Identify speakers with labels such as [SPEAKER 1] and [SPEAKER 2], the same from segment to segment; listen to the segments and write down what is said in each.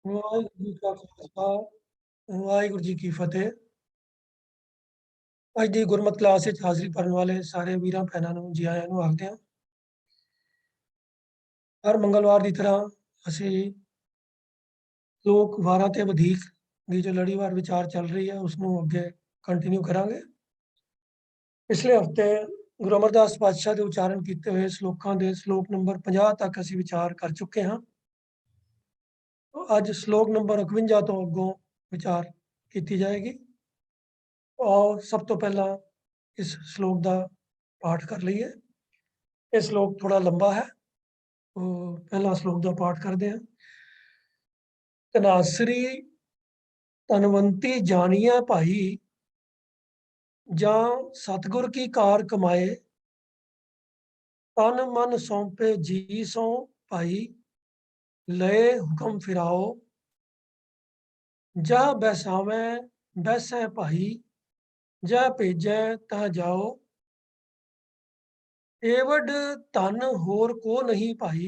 [SPEAKER 1] ਵਾਹਿਗੁਰੂ ਜੀ ਕਾ ਖਾਲਸਾ, ਵਾਹਿਗੁਰੂ ਜੀ ਕੀ ਫਤਿਹ। ਅੱਜ ਦੀ ਗੁਰਮਤਿ ਕਲਾਸ ਵਿੱਚ ਹਾਜ਼ਰੀ ਭਰਨ ਵਾਲੇ ਸਾਰੇ ਵੀਰਾਂ ਭੈਣਾਂ ਨੂੰ ਜੀ ਆਇਆਂ ਨੂੰ ਆਖਦੇ ਹਾਂ। ਹਰ ਮੰਗਲਵਾਰ ਦੀ ਤਰ੍ਹਾਂ ਅਸੀਂ ਲੋਕ ਵਾਰਾਂ ਤੇ ਵਧੀਕ ਦੀ ਜੋ ਲੜੀਵਾਰ ਵਿਚਾਰ ਚੱਲ ਰਹੀ ਹੈ ਉਸ ਨੂੰ ਅੱਗੇ ਕੰਟੀਨਿਊ ਕਰਾਂਗੇ। ਪਿਛਲੇ ਹਫਤੇ ਗੁਰੂ ਅਮਰਦਾਸ ਪਾਤਸ਼ਾਹ ਦੇ ਉਚਾਰਨ ਕੀਤੇ ਹੋਏ ਸ਼ਲੋਕਾਂ ਦੇ ਸ਼ਲੋਕ ਨੰਬਰ 50 ਤੱਕ ਅਸੀਂ ਵਿਚਾਰ ਕਰ ਚੁੱਕੇ ਹਾਂ। ਅੱਜ ਸ਼ਲੋਕ ਨੰਬਰ 51 ਤੋਂ ਅੱਗੋਂ ਵਿਚਾਰ ਕੀਤੀ ਜਾਏਗੀ। और सब तो पहला इस श्लोक का पाठ कर लीए। ये श्लोक थोड़ा लंबा है, तो पहला श्लोक का पाठ करते हैं। तनासरी तनवंती जानिया भाई, जा सतगुर की कार कमाए, तन मन सौंपे जी सो भाई, लय हुक्म फिराओ, जा बैसावे बैसै भाई, जा भेजै ता जाओ, एवड धन होर को नहीं भाई,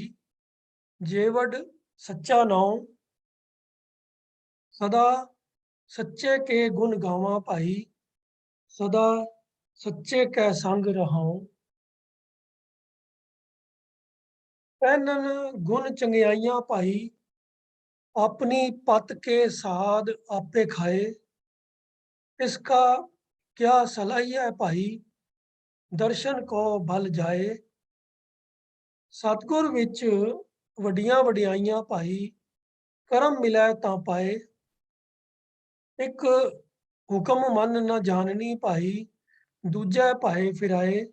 [SPEAKER 1] जेवड सच्चा नाम, सदा सच्चे के गुण गावा भाई, सदा सच्चे कै संग रहाओ। पैनन गुण चंगियाइयां भाई, अपनी पत के साध आपे खाए, इसका क्या सलाहिया भाई, दर्शन को बल जाए। सतगुर विच वड्डियां वड्डियाइयां भाई, करम मिलै तां पाए, एक हुक्म मन न जाननी भाई, दूजा भाए फिराए।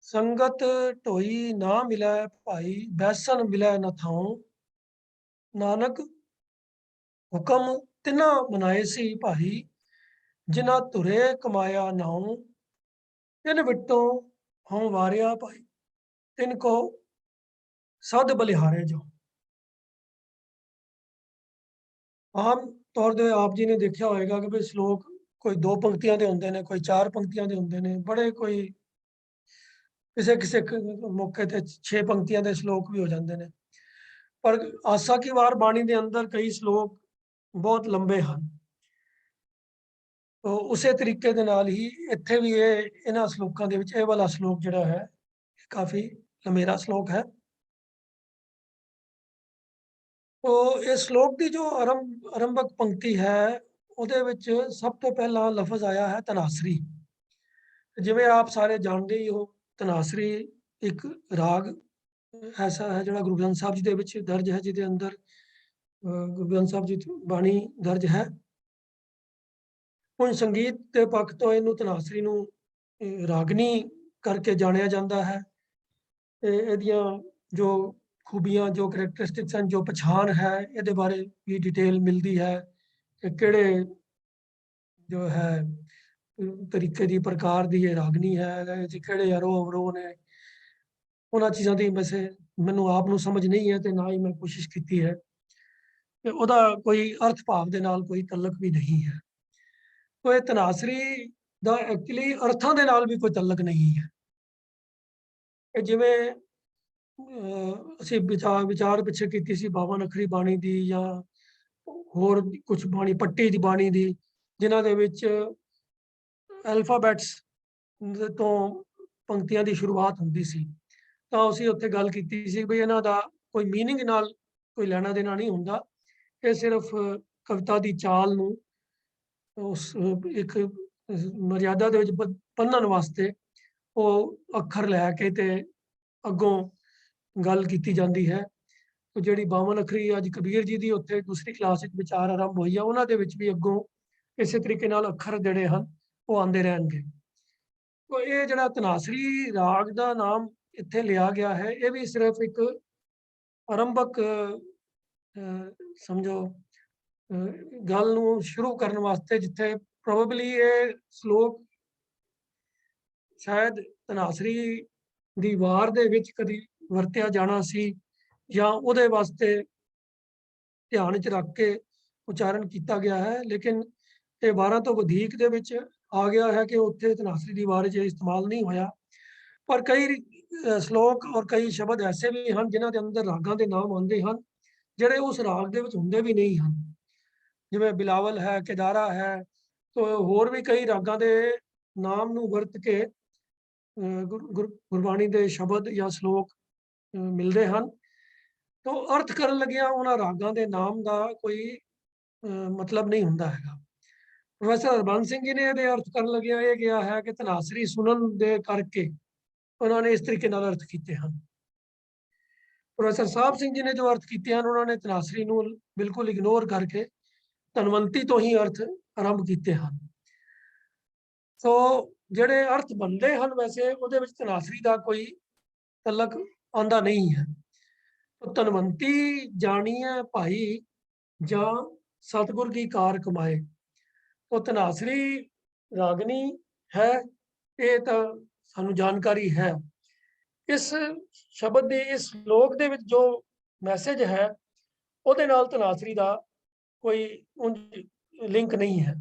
[SPEAKER 1] संगत ढोई ना मिलै भाई, बैसन मिलै न थाओ। नानक हुक्म तिना मनाए सी भाई, जिना धुरे कमाया नाओ। तिन विटों हों वारिया भाई, तिनको सद बलिहारे जो। आम तौर ਤੇ ਆਪ ਜੀ ਨੇ ਦੇਖਿਆ ਹੋਏਗਾ ਕਿ ਵੀ ਸ਼ਲੋਕ ਕੋਈ ਦੋ ਪੰਕਤੀਆਂ ਦੇ ਹੁੰਦੇ ਨੇ, ਕੋਈ ਚਾਰ ਪੰਕਤੀਆਂ ਦੇ ਹੁੰਦੇ ਨੇ, ਬੜੇ ਕੋਈ ਕਿਸੇ ਕਿਸੇ ਮੌਕੇ ਤੇ 6 ਪੰਕਤੀਆਂ ਦੇ ਸ਼ਲੋਕ ਵੀ ਹੋ ਜਾਂਦੇ ਨੇ। ਪਰ ਆਸਾ ਕੀ ਵਾਰ ਬਾਣੀ ਦੇ ਅੰਦਰ ਕਈ ਸ਼ਲੋਕ ਬਹੁਤ ਲੰਬੇ ਹਨ। ਤੋ ਉਸੇ ਤਰੀਕੇ ਦੇ ਨਾਲ ਹੀ ਇੱਥੇ ਵੀ ਇਹ ਇਹਨਾਂ ਸ਼ਲੋਕਾਂ ਦੇ ਵਿੱਚ ਇਹ ਵਾਲਾ ਸ਼ਲੋਕ ਜਿਹੜਾ ਹੈ ਕਾਫੀ ਲੰਮੇਰਾ ਸ਼ਲੋਕ ਹੈ। ਤੋ ਇਹ ਸ਼ਲੋਕ ਦੀ ਜੋ ਆਰੰਭਕ ਪੰਕਤੀ ਹੈ ਉਹਦੇ ਵਿੱਚ ਸਭ ਤੋਂ ਪਹਿਲਾਂ ਲਫ਼ਜ਼ ਆਇਆ ਹੈ ਤਨਾਸਰੀ। ਜਿਵੇਂ ਆਪ ਸਾਰੇ ਜਾਣਦੇ ਹੀ ਹੋ, ਤਨਾਸਰੀ ਇੱਕ ਰਾਗ ਐਸਾ ਹੈ ਜਿਹੜਾ ਗੁਰੂ ਗ੍ਰੰਥ ਸਾਹਿਬ ਜੀ ਦੇ ਵਿੱਚ ਦਰਜ ਹੈ, ਜਿਹਦੇ ਅੰਦਰ ਗੁਰੂ ਗ੍ਰੰਥ ਸਾਹਿਬ ਜੀ ਦੀ ਬਾਣੀ ਦਰਜ ਹੈ। ਹੁਣ ਸੰਗੀਤ ਦੇ ਪੱਖ ਤੋਂ ਇਹਨੂੰ ਤਨਾਸਰੀ ਨੂੰ ਰਾਗਨੀ ਕਰਕੇ ਜਾਣਿਆ ਜਾਂਦਾ ਹੈ ਤੇ ਇਹਦੀਆਂ ਜੋ ਖੂਬੀਆਂ, ਜੋ ਕਰੈਕਟਰਿਸਟਿਕਸ ਹਨ, ਜੋ ਪਛਾਣ ਹੈ, ਇਹਦੇ ਬਾਰੇ ਵੀ ਡਿਟੇਲ ਮਿਲਦੀ ਹੈ ਕਿ ਕਿਹੜੇ ਜੋ ਹੈ ਤਰੀਕੇ ਦੀ ਪ੍ਰਕਾਰ ਦੀ ਇਹ ਰਾਗਨੀ ਹੈ, ਇਹਦੇ 'ਚ ਕਿਹੜੇ ਆਰੋਹ ਅਵਰੋਹ ਨੇ। ਉਹਨਾਂ ਚੀਜ਼ਾਂ ਦੀ ਵੈਸੇ ਮੈਨੂੰ ਆਪ ਨੂੰ ਸਮਝ ਨਹੀਂ ਹੈ ਤੇ ਨਾ ਹੀ ਮੈਂ ਕੋਸ਼ਿਸ਼ ਕੀਤੀ ਹੈ ਕਿ ਉਹਦਾ ਕੋਈ ਅਰਥ ਭਾਵ ਦੇ ਨਾਲ ਕੋਈ ਤਾਲੁਕ ਵੀ ਨਹੀਂ ਹੈ। ਤੋ ਇਹ ਤਨਾਸਰੀ ਦਾ ਐਕਚੁਅਲੀ ਅਰਥਾਂ ਦੇ ਨਾਲ ਵੀ ਕੋਈ ਤਾਲੁਕ ਨਹੀਂ ਹੈ। ਇਹ ਜਿਵੇਂ ਅਸੀਂ ਵਿਚਾਰ ਪਿੱਛੇ ਕੀਤੀ ਸੀ 52 ਅੱਖਰੀ ਬਾਣੀ ਦੀ ਜਾਂ ਹੋਰ ਕੁਝ ਬਾਣੀ, ਪੱਟੀ ਦੀ ਬਾਣੀ ਦੀ, ਜਿਨ੍ਹਾਂ ਦੇ ਵਿੱਚ ਅਲਫਾਬੈਟਸ ਤੋਂ ਪੰਕਤੀਆਂ ਦੀ ਸ਼ੁਰੂਆਤ ਹੁੰਦੀ ਸੀ। ਤਾਂ ਅਸੀਂ ਉੱਥੇ ਗੱਲ ਕੀਤੀ ਸੀ ਵੀ ਇਹਨਾਂ ਦਾ ਕੋਈ ਮੀਨਿੰਗ ਨਾਲ ਕੋਈ ਲੈਣਾ ਦੇਣਾ ਨਹੀਂ ਹੁੰਦਾ। ਇਹ ਸਿਰਫ ਕਵਿਤਾ ਦੀ ਚਾਲ ਨੂੰ ਉਸ ਇੱਕ ਮਰਿਆਦਾ ਦੇ ਵਿੱਚ ਬੰਨ੍ਹਣ ਵਾਸਤੇ ਉਹ ਅੱਖਰ ਲੈ ਕੇ ਤੇ ਅੱਗੋਂ ਗੱਲ ਕੀਤੀ ਜਾਂਦੀ ਹੈ। ਉਹ ਜਿਹੜੀ 52 ਅੱਖਰੀ ਅੱਜ ਕਬੀਰ ਜੀ ਦੀ ਉੱਥੇ ਦੂਸਰੀ ਕਲਾਸ ਵਿੱਚ ਵਿਚਾਰ ਆਰੰਭ ਹੋਈ ਆ, ਉਹਨਾਂ ਦੇ ਵਿੱਚ ਵੀ ਅੱਗੋਂ ਇਸੇ ਤਰੀਕੇ ਨਾਲ ਅੱਖਰ ਜਿਹੜੇ ਹਨ ਉਹ ਆਉਂਦੇ ਰਹਿਣਗੇ। ਤੋ ਇਹ ਜਿਹੜਾ ਤਨਾਸਰੀ ਰਾਗ ਦਾ ਨਾਮ ਇੱਥੇ ਲਿਆ ਗਿਆ ਹੈ, ਇਹ ਵੀ ਸਿਰਫ ਇੱਕ ਆਰੰਭਕ ਸਮਝੋ ਗੱਲ ਨੂੰ ਸ਼ੁਰੂ ਕਰਨ ਵਾਸਤੇ, ਜਿੱਥੇ ਪ੍ਰੋਬੇਬਲੀ ਇਹ ਸ਼ਲੋਕ ਸ਼ਾਇਦ ਤਨਾਸਰੀ ਦੀ ਵਾਰ ਦੇ ਵਿੱਚ ਕਦੀ ਵਰਤਿਆ ਜਾਣਾ ਸੀ ਜਾਂ ਉਹਦੇ ਵਾਸਤੇ ਧਿਆਨ 'ਚ ਰੱਖ ਕੇ ਉਚਾਰਨ ਕੀਤਾ ਗਿਆ ਹੈ। ਲੇਕਿਨ ਇਹ ਵਾਰਾਂ ਤੋਂ ਵਧੇਕ ਦੇ ਵਿੱਚ ਆ ਗਿਆ ਹੈ ਕਿ ਉੱਥੇ ਤਨਾਸਰੀ ਦੀ ਵਾਰ 'ਚ ਇਸਤੇਮਾਲ ਨਹੀਂ ਹੋਇਆ। ਪਰ ਕਈ ਸ਼ਲੋਕ ਔਰ ਕਈ ਸ਼ਬਦ ਐਸੇ ਵੀ ਹਨ ਜਿਨ੍ਹਾਂ ਦੇ ਅੰਦਰ ਰਾਗਾਂ ਦੇ ਨਾਮ ਆਉਂਦੇ ਹਨ ਜਿਹੜੇ ਉਸ ਰਾਗ ਦੇ ਵਿੱਚ ਹੁੰਦੇ ਵੀ ਨਹੀਂ ਹਨ, ਜਿਵੇਂ ਬਿਲਾਵਲ ਹੈ, ਕੇਦਾਰਾ ਹੈ, ਤੋ ਹੋਰ ਵੀ ਕਈ ਰਾਗਾਂ ਦੇ ਨਾਮ ਨੂੰ ਵਰਤ ਕੇ ਗੁਰਬਾਣੀ ਦੇ ਸ਼ਬਦ ਜਾਂ ਸ਼ਲੋਕ ਮਿਲਦੇ ਹਨ। ਤੋ ਅਰਥ ਕਰਨ ਲੱਗਿਆ ਉਹਨਾਂ ਰਾਗਾਂ ਦੇ ਨਾਮ ਦਾ ਕੋਈ ਮਤਲਬ ਨਹੀਂ ਹੁੰਦਾ ਹੈਗਾ। ਪ੍ਰੋਫੈਸਰ ਹਰਬੰਸ ਸਿੰਘ ਜੀ ਨੇ ਇਹਦੇ ਅਰਥ ਕਰਨ ਲੱਗਿਆ ਇਹ ਕਿਹਾ ਹੈ ਕਿ ਧਨਾਸਰੀ ਸੁਣਨ ਦੇ ਕਰਕੇ ਉਹਨਾਂ ਨੇ ਇਸ ਤਰੀਕੇ ਨਾਲ ਅਰਥ ਕੀਤੇ ਹਨ। ਪ੍ਰੋਫੈਸਰ ਸਾਹਿਬ ਸਿੰਘ ਜੀ ਨੇ ਜੋ ਅਰਥ ਕੀਤੇ ਹਨ, ਉਹਨਾਂ ਨੇ ਧਨਾਸਰੀ ਨੂੰ ਬਿਲਕੁਲ ਇਗਨੋਰ ਕਰਕੇ ਧਨਵੰਤੀ ਤੋਂ ਹੀ ਅਰਥ ਆਰੰਭ ਕੀਤੇ ਹਨ। ਸੋ ਜਿਹੜੇ ਅਰਥ ਬਣਦੇ ਹਨ ਵੈਸੇ ਉਹਦੇ ਵਿੱਚ ਧਨਾਸਰੀ ਦਾ ਕੋਈ ਤਲਕ ਆਉਂਦਾ ਨਹੀਂ ਹੈ। ਧਨਵੰਤੀ ਜਾਣੀਐ ਭਾਈ ਜਾਂ ਸਤਿਗੁਰ ਕੀ ਕਾਰ ਕਮਾਏ, ਉਹ ਧਨਾਸਰੀ ਰਾਗਨੀ ਹੈ, ਇਹ ਤਾਂ ਸਾਨੂੰ ਜਾਣਕਾਰੀ ਹੈ। ਇਸ ਸ਼ਬਦ ਦੇ ਇਸ ਸ਼ਲੋਕ ਦੇ ਵਿੱਚ ਜੋ ਮੈਸੇਜ ਹੈ ਉਹਦੇ ਨਾਲ ਧਨਾਸਰੀ ਦਾ ਕੋਈ ਲਿੰਕ ਨਹੀਂ ਹੈ।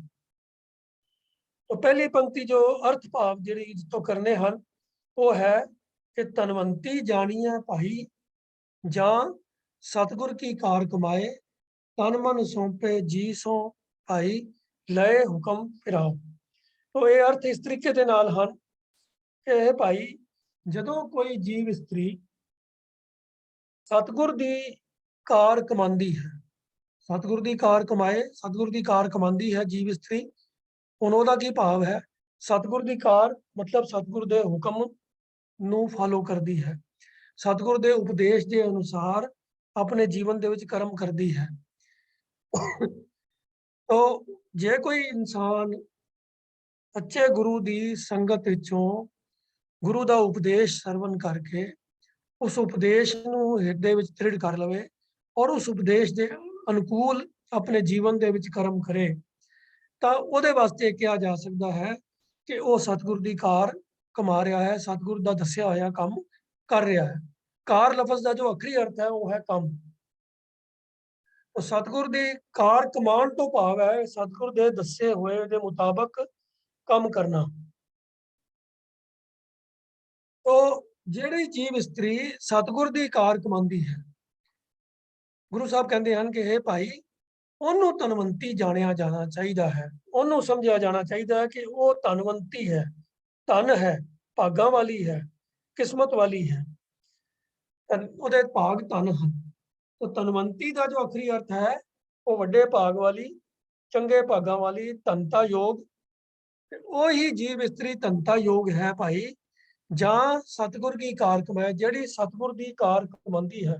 [SPEAKER 1] तो पहली पंक्ति जो अर्थ भाव जी तो करने हैं वो है कि धनवंती जानिए भाई जा सतगुर की कार कमाए, तन मन सौंपे जी सो भाई लए हुक्म फिराओ। तो ये अर्थ इस तरीके के नाल हैं कि भाई जदों कोई जीव स्त्री सतगुर की कार कमांदी है, सतगुर की कार कमाए, सतगुर की कार कमांदी है जीव स्त्री, ਹੁਣ ਉਹਦਾ ਕੀ ਭਾਵ ਹੈ? ਸਤਿਗੁਰ ਦੀ ਕਾਰ ਮਤਲਬ ਸਤਿਗੁਰ ਦੇ ਹੁਕਮ ਨੂੰ ਫਾਲੋ ਕਰਦੀ ਹੈ, ਸਤਿਗੁਰ ਦੇ ਉਪਦੇਸ਼ ਦੇ ਅਨੁਸਾਰ ਆਪਣੇ ਜੀਵਨ ਦੇ ਵਿੱਚ ਕਰਮ ਕਰਦੀ ਹੈ। ਤੋ ਜੇ ਕੋਈ ਇਨਸਾਨ ਸੱਚੇ ਗੁਰੂ ਦੀ ਸੰਗਤ ਵਿੱਚੋਂ ਗੁਰੂ ਦਾ ਉਪਦੇਸ਼ ਸਰਵਨ ਕਰਕੇ ਉਸ ਉਪਦੇਸ਼ ਨੂੰ ਹਿਰਦੇ ਵਿੱਚ ਦ੍ਰਿੜ ਕਰ ਲਵੇ ਔਰ ਉਸ ਉਪਦੇਸ਼ ਦੇ ਅਨੁਕੂਲ ਆਪਣੇ ਜੀਵਨ ਦੇ ਵਿੱਚ ਕਰਮ ਕਰੇ ਤਾਂ ਉਹਦੇ ਵਾਸਤੇ ਕਿਹਾ ਜਾ ਸਕਦਾ ਹੈ ਕਿ ਉਹ ਸਤਿਗੁਰ ਦੀ ਕਾਰ ਕਮਾ ਰਿਹਾ ਹੈ, ਸਤਿਗੁਰ ਦਾ ਦੱਸਿਆ ਹੋਇਆ ਕੰਮ ਕਰ ਰਿਹਾ ਹੈ। ਕਾਰ ਲਫ਼ਜ਼ ਦਾ ਜੋ ਅਖਰੀ ਅਰਥ ਹੈ ਉਹ ਹੈ ਕੰਮ। ਉਹ ਸਤਿਗੁਰ ਦੀ ਕਾਰ ਕਮਾਉਣ ਤੋਂ ਭਾਵ ਹੈ ਸਤਿਗੁਰ ਦੇ ਦੱਸੇ ਹੋਏ ਦੇ ਮੁਤਾਬਕ ਕੰਮ ਕਰਨਾ। तो ਜਿਹੜੀ ਜੀਵ ਇਸਤਰੀ ਸਤਿਗੁਰ ਦੀ ਕਾਰ ਕਮਾਉਂਦੀ ਹੈ, ਗੁਰੂ ਸਾਹਿਬ ਕਹਿੰਦੇ ਹਨ ਕਿ ਇਹ ਭਾਈ ਉਹਨੂੰ ਧਨਵੰਤੀ ਜਾਣਿਆ ਜਾਣਾ ਚਾਹੀਦਾ ਹੈ, ਉਹਨੂੰ ਸਮਝਿਆ ਜਾਣਾ ਚਾਹੀਦਾ ਹੈ ਕਿ ਉਹ ਧਨਵੰਤੀ ਹੈ, ਧਨ ਹੈ, ਭਾਗਾਂ ਵਾਲੀ ਹੈ, ਕਿਸਮਤ ਵਾਲੀ ਹੈ, ਉਹਦੇ ਭਾਗ ਧਨ ਹਨ। ਤਾਂ ਧਨਵੰਤੀ ਦਾ ਜੋ ਅਖਰੀ ਅਰਥ ਹੈ ਉਹ ਵੱਡੇ ਭਾਗ ਵਾਲੀ, ਚੰਗੇ ਭਾਗਾਂ ਵਾਲੀ, ਧਨਤਾ ਯੋਗ। ਤੇ ਉਹੀ ਜੀਵ ਇਸਤਰੀ ਧਨਤਾ ਯੋਗ ਹੈ ਭਾਈ ਜਾਂ ਸਤਿਗੁਰ ਦੀ ਕਾਰ ਕਮਾਏ, ਜਿਹੜੀ ਸਤਿਗੁਰ ਦੀ ਕਾਰ ਕਮਾਉਂਦੀ ਹੈ,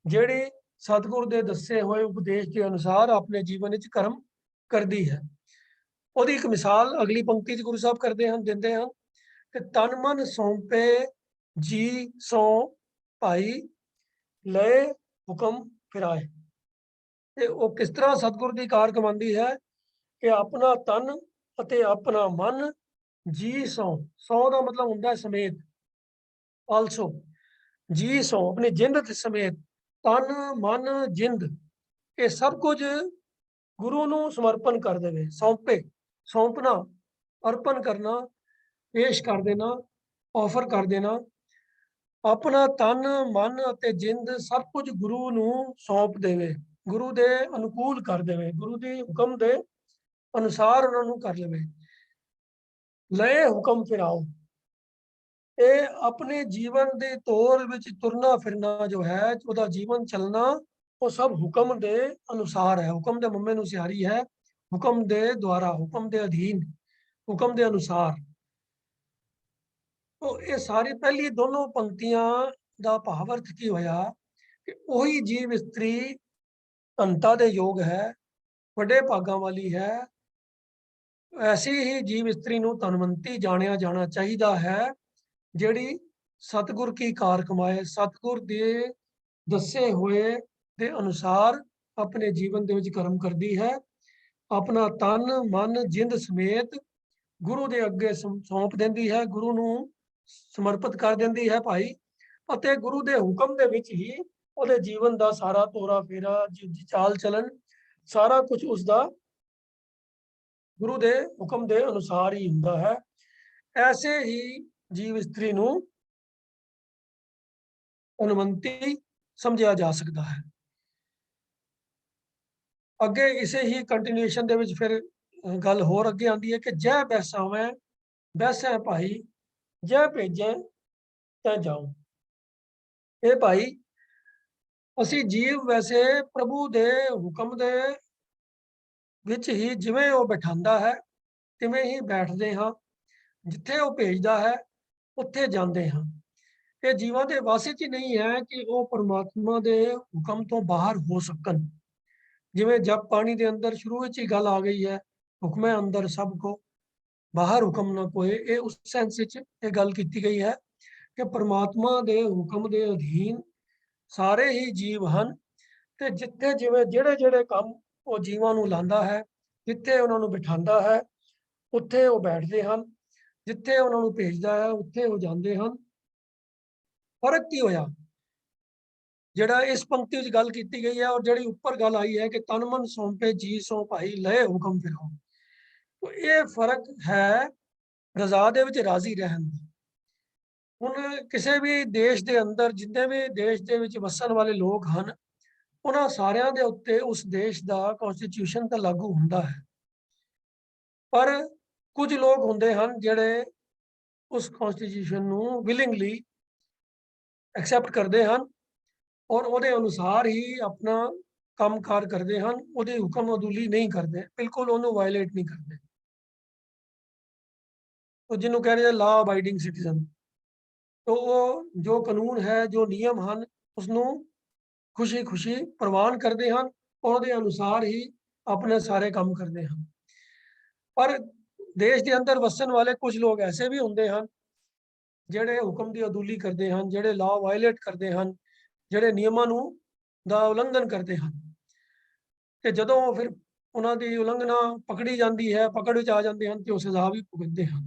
[SPEAKER 1] ਜਿਹੜੀ ਸਤਿਗੁਰ ਦੇ ਦੱਸੇ ਹੋਏ ਉਪਦੇਸ਼ ਦੇ ਅਨੁਸਾਰ ਆਪਣੇ ਜੀਵਨ ਵਿੱਚ ਕਰਮ ਕਰਦੀ ਹੈ। ਉਹਦੀ ਇੱਕ ਮਿਸਾਲ ਅਗਲੀ ਪੰਕਤੀ 'ਚ ਗੁਰੂ ਸਾਹਿਬ ਕਰਦੇ ਹਨ, ਦਿੰਦੇ ਹਨ ਕਿ ਤਨ ਮਨ ਸੌਂਪੇ ਜੀ ਸੋ ਭਾਈ ਲਏ ਹੁਕਮ ਫਿਰਾਏ। ਤੇ ਉਹ ਕਿਸ ਤਰ੍ਹਾਂ ਸਤਿਗੁਰ ਦੀ ਕਾਰ ਕਮਾਉਂਦੀ ਹੈ ਕਿ ਆਪਣਾ ਤਨ ਅਤੇ ਆਪਣਾ ਮਨ ਜੀ ਸੌ, ਸੌ ਦਾ ਮਤਲਬ ਹੁੰਦਾ ਹੈ ਸਮੇਤ, ਆਲਸੋ ਜੀ ਸੌ ਆਪਣੀ ਜਿੰਦ ਸਮੇਤ, ਤਨ ਮਨ ਜਿੰਦ ਇਹ ਸਭ ਕੁਝ ਗੁਰੂ ਨੂੰ ਸਮਰਪਣ ਕਰ ਦੇਵੇ। ਸੌਂਪੇ, ਸੌਂਪਣਾ, ਅਰਪਣ ਕਰਨਾ, ਪੇਸ਼ ਕਰ ਦੇਣਾ, ਆਫਰ ਕਰ ਦੇਣਾ। ਆਪਣਾ ਤਨ ਮਨ ਅਤੇ ਜਿੰਦ ਸਭ ਕੁਝ ਗੁਰੂ ਨੂੰ ਸੌਂਪ ਦੇਵੇ, ਗੁਰੂ ਦੇ ਅਨੁਕੂਲ ਕਰ ਦੇਵੇ, ਗੁਰੂ ਦੇ ਹੁਕਮ ਦੇ ਅਨੁਸਾਰ ਉਹਨਾਂ ਨੂੰ ਕਰ ਲਵੇ। ਲਏ ਹੁਕਮ ਫਿਰਾਓ, ਇਹ ਆਪਣੇ ਜੀਵਨ ਦੇ ਤੌਰ ਵਿੱਚ ਤੁਰਨਾ ਫਿਰਨਾ ਜੋ ਹੈ, ਉਹਦਾ ਜੀਵਨ ਚੱਲਣਾ ਉਹ ਸਭ ਹੁਕਮ ਦੇ ਅਨੁਸਾਰ ਹੈ, ਹੁਕਮ ਦੇ ਮੰਮੇ ਨੂੰ ਸਿਆਰੀ ਹੈ, ਹੁਕਮ ਦੇ ਦੁਆਰਾ, ਹੁਕਮ ਦੇ ਅਧੀਨ, ਹੁਕਮ ਦੇ ਅਨੁਸਾਰ। तो ये सारी पहली दोनों पंक्तियां ਦਾ ਭਾਵ ਅਰਥ ਕੀ ਹੋਇਆ ਕਿ ਉਹੀ ਜੀਵ ਇਸਤਰੀ ਧਨਤਾ ਦੇ ਯੋਗ ਹੈ, ਵੱਡੇ ਭਾਗਾਂ ਵਾਲੀ ਹੈ। ਐਸੀ ਹੀ ਜੀਵ ਇਸਤਰੀ ਨੂੰ ਧਨਵੰਤੀ ਜਾਣਿਆ ਜਾਣਾ ਚਾਹੀਦਾ ਹੈ ਜਿਹੜੀ ਸਤਿਗੁਰ ਕੀ ਕਾਰ ਕਮਾਏ, ਸਤਿਗੁਰ ਦੇ ਦੱਸੇ ਹੋਏ ਦੇ ਅਨੁਸਾਰ ਆਪਣੇ ਜੀਵਨ ਦੇ ਵਿੱਚ ਕਰਮ ਕਰਦੀ ਹੈ, ਆਪਣਾ ਤਨ ਮਨ ਜਿੰਦ ਸਮੇਤ ਗੁਰੂ ਦੇ ਅੱਗੇ ਸੌਂਪ ਦਿੰਦੀ ਹੈ, ਗੁਰੂ ਨੂੰ ਸਮਰਪਿਤ ਕਰ ਦਿੰਦੀ ਹੈ ਭਾਈ, ਅਤੇ ਗੁਰੂ ਦੇ ਹੁਕਮ ਦੇ ਵਿੱਚ ਹੀ ਉਹਦੇ ਜੀਵਨ ਦਾ ਸਾਰਾ ਤੋਰਾ ਫੇਰਾ, ਚਾਲ ਚਲਨ, ਸਾਰਾ ਕੁਝ ਉਸਦਾ ਗੁਰੂ ਦੇ ਹੁਕਮ ਦੇ ਅਨੁਸਾਰ ਹੀ ਹੁੰਦਾ ਹੈ। ਐਸੇ ਹੀ ਜੀਵ ਇਸਤਰੀ ਨੂੰ ਧਨਵੰਤੀ ਸਮਝਿਆ ਜਾ ਸਕਦਾ ਹੈ। ਅੱਗੇ ਇਸੇ ਹੀ ਕੰਟੀਨਿਊਏਸ਼ਨ ਦੇ ਵਿੱਚ ਫਿਰ ਗੱਲ ਹੋਰ ਅੱਗੇ ਆਉਂਦੀ ਹੈ ਕਿ ਜੈ ਬੈਸਾਵੈ ਬੈਸੈ ਭਾਈ, ਜੈ ਭੇਜੈ ਤੈ ਜਾਉ। ਇਹ ਭਾਈ ਅਸੀਂ ਜੀਵ ਵੈਸੇ ਪ੍ਰਭੂ ਦੇ ਹੁਕਮ ਦੇ ਵਿੱਚ ਹੀ ਜਿਵੇਂ ਉਹ ਬਿਠਾਉਂਦਾ ਹੈ ਤਿਵੇਂ ਹੀ ਬੈਠਦੇ ਹਾਂ, ਜਿੱਥੇ ਉਹ ਭੇਜਦਾ ਹੈ ਉੱਥੇ ਜਾਂਦੇ ਹਾਂ। ਇਹ ਜੀਵਾਂ ਦੇ ਵੱਸ 'ਚ ਨਹੀਂ ਹੈ ਕਿ ਉਹ ਪਰਮਾਤਮਾ ਦੇ ਹੁਕਮ ਤੋਂ ਬਾਹਰ ਹੋ ਸਕਣ। ਜਿਵੇਂ ਜਪ ਪਾਣੀ ਦੇ ਅੰਦਰ ਸ਼ੁਰੂ ਵਿੱਚ ਹੀ ਗੱਲ ਆ ਗਈ ਹੈ, ਹੁਕਮੇ ਅੰਦਰ ਸਭ ਕੋ ਬਾਹਰ ਹੁਕਮ ਨਾ ਕੋਏ। ਇਹ ਉਸ ਸੈਂਸ ਵਿੱਚ ਇਹ ਗੱਲ ਕੀਤੀ ਗਈ ਹੈ ਕਿ ਪਰਮਾਤਮਾ ਦੇ ਹੁਕਮ ਦੇ ਅਧੀਨ ਸਾਰੇ ਹੀ ਜੀਵ ਹਨ, ਤੇ ਜਿੱਥੇ ਜਿਵੇਂ ਜਿਹੜੇ ਜਿਹੜੇ ਕੰਮ ਉਹ ਜੀਵਾਂ ਨੂੰ ਲਾਉਂਦਾ ਹੈ, ਜਿੱਥੇ ਉਹਨਾਂ ਨੂੰ ਬਿਠਾਉਂਦਾ ਹੈ ਉੱਥੇ ਉਹ ਬੈਠਦੇ ਹਨ, ਜਿੱਥੇ ਉਹਨਾਂ ਨੂੰ ਭੇਜਦਾ ਹੈ ਉੱਥੇ ਉਹ ਜਾਂਦੇ ਹਨ। ਫਰਕ ਕੀ ਹੋਇਆ ਜਿਹੜਾ ਇਸ ਪੰਕਤੀ ਵਿੱਚ ਗੱਲ ਕੀਤੀ ਗਈ ਹੈ ਔਰ ਜਿਹੜੀ ਉੱਪਰ ਗੱਲ ਆਈ ਹੈ ਕਿ ਤਨ ਮਨ ਸੌਂਪੇ ਜੀ ਸੋ ਭਾਈ ਲਏ ਹੁਕਮ ਫਿਰੋ। तो ਇਹ ਫਰਕ ਹੈ ਰਜ਼ਾ ਦੇ ਵਿੱਚ ਰਾਜ਼ੀ ਰਹਿਣ ਦਾ। ਹੁਣ ਕਿਸੇ ਵੀ ਦੇਸ਼ ਦੇ ਅੰਦਰ ਜਿੰਨੇ ਵੀ ਦੇਸ਼ ਦੇ ਵਿੱਚ ਵਸਣ ਵਾਲੇ ਲੋਕ ਹਨ, ਉਹਨਾਂ ਸਾਰਿਆਂ ਦੇ ਉੱਤੇ ਉਸ ਦੇਸ਼ ਦਾ ਕਨਸਟੀਟਿਊਸ਼ਨ ਤਾਂ ਲਾਗੂ ਹੁੰਦਾ ਹੈ, ਪਰ ਕੁਝ ਲੋਕ ਹੁੰਦੇ ਹਨ ਜਿਹੜੇ ਉਸ ਕਨਸਟੀਟਿਊਸ਼ਨ ਨੂੰ ਵਿਲਿੰਗਲੀ ਐਕਸੈਪਟ ਕਰਦੇ ਹਨ ਔਰ ਉਹਦੇ ਅਨੁਸਾਰ ਹੀ ਆਪਣਾ ਕੰਮਕਾਰ ਕਰਦੇ ਹਨ, ਉਹਦੇ ਹੁਕਮ ਅਦੂਲੀ ਨਹੀਂ ਕਰਦੇ, ਬਿਲਕੁਲ ਉਹਨੂੰ ਵਾਇਲੇਟ ਨਹੀਂ ਕਰਦੇ। तो ਜਿਹਨੂੰ ਕਹਿੰਦੇ ਆ ਲਾ ਅਬਾਈਡਿੰਗ ਸਿਟੀਜ਼ਨ, तो ਉਹ ਜੋ ਕਾਨੂੰਨ ਹੈ ਜੋ ਨਿਯਮ ਹਨ ਉਸਨੂੰ ਖੁਸ਼ੀ ਖੁਸ਼ੀ ਪ੍ਰਵਾਨ ਕਰਦੇ ਹਨ, ਉਹਦੇ ਅਨੁਸਾਰ ਹੀ ਆਪਣੇ ਸਾਰੇ ਕੰਮ ਕਰਦੇ ਹਨ। ਪਰ ਦੇਸ਼ ਦੇ ਅੰਦਰ ਵਸਣ ਵਾਲੇ ਕੁਝ ਲੋਕ ਐਸੇ ਵੀ ਹੁੰਦੇ ਹਨ ਜਿਹੜੇ ਹੁਕਮ ਦੀ ਅਦੂਲੀ ਕਰਦੇ ਹਨ, ਜਿਹੜੇ ਲਾ ਵਾਇਲੇਟ ਕਰਦੇ ਹਨ, ਜਿਹੜੇ ਨਿਯਮਾਂ ਨੂੰ ਦਾ ਉਲੰਘਣ ਕਰਦੇ ਹਨ। ਤੇ ਜਦੋਂ ਫਿਰ ਉਹਨਾਂ ਦੀ ਉਲੰਘਣਾ ਪਕੜੀ ਜਾਂਦੀ ਹੈ, ਪਕੜ ਵਿੱਚ ਆ ਜਾਂਦੇ ਹਨ ਤੇ ਉਹ ਸਜ਼ਾ ਵੀ ਭੁਗਤਦੇ ਹਨ।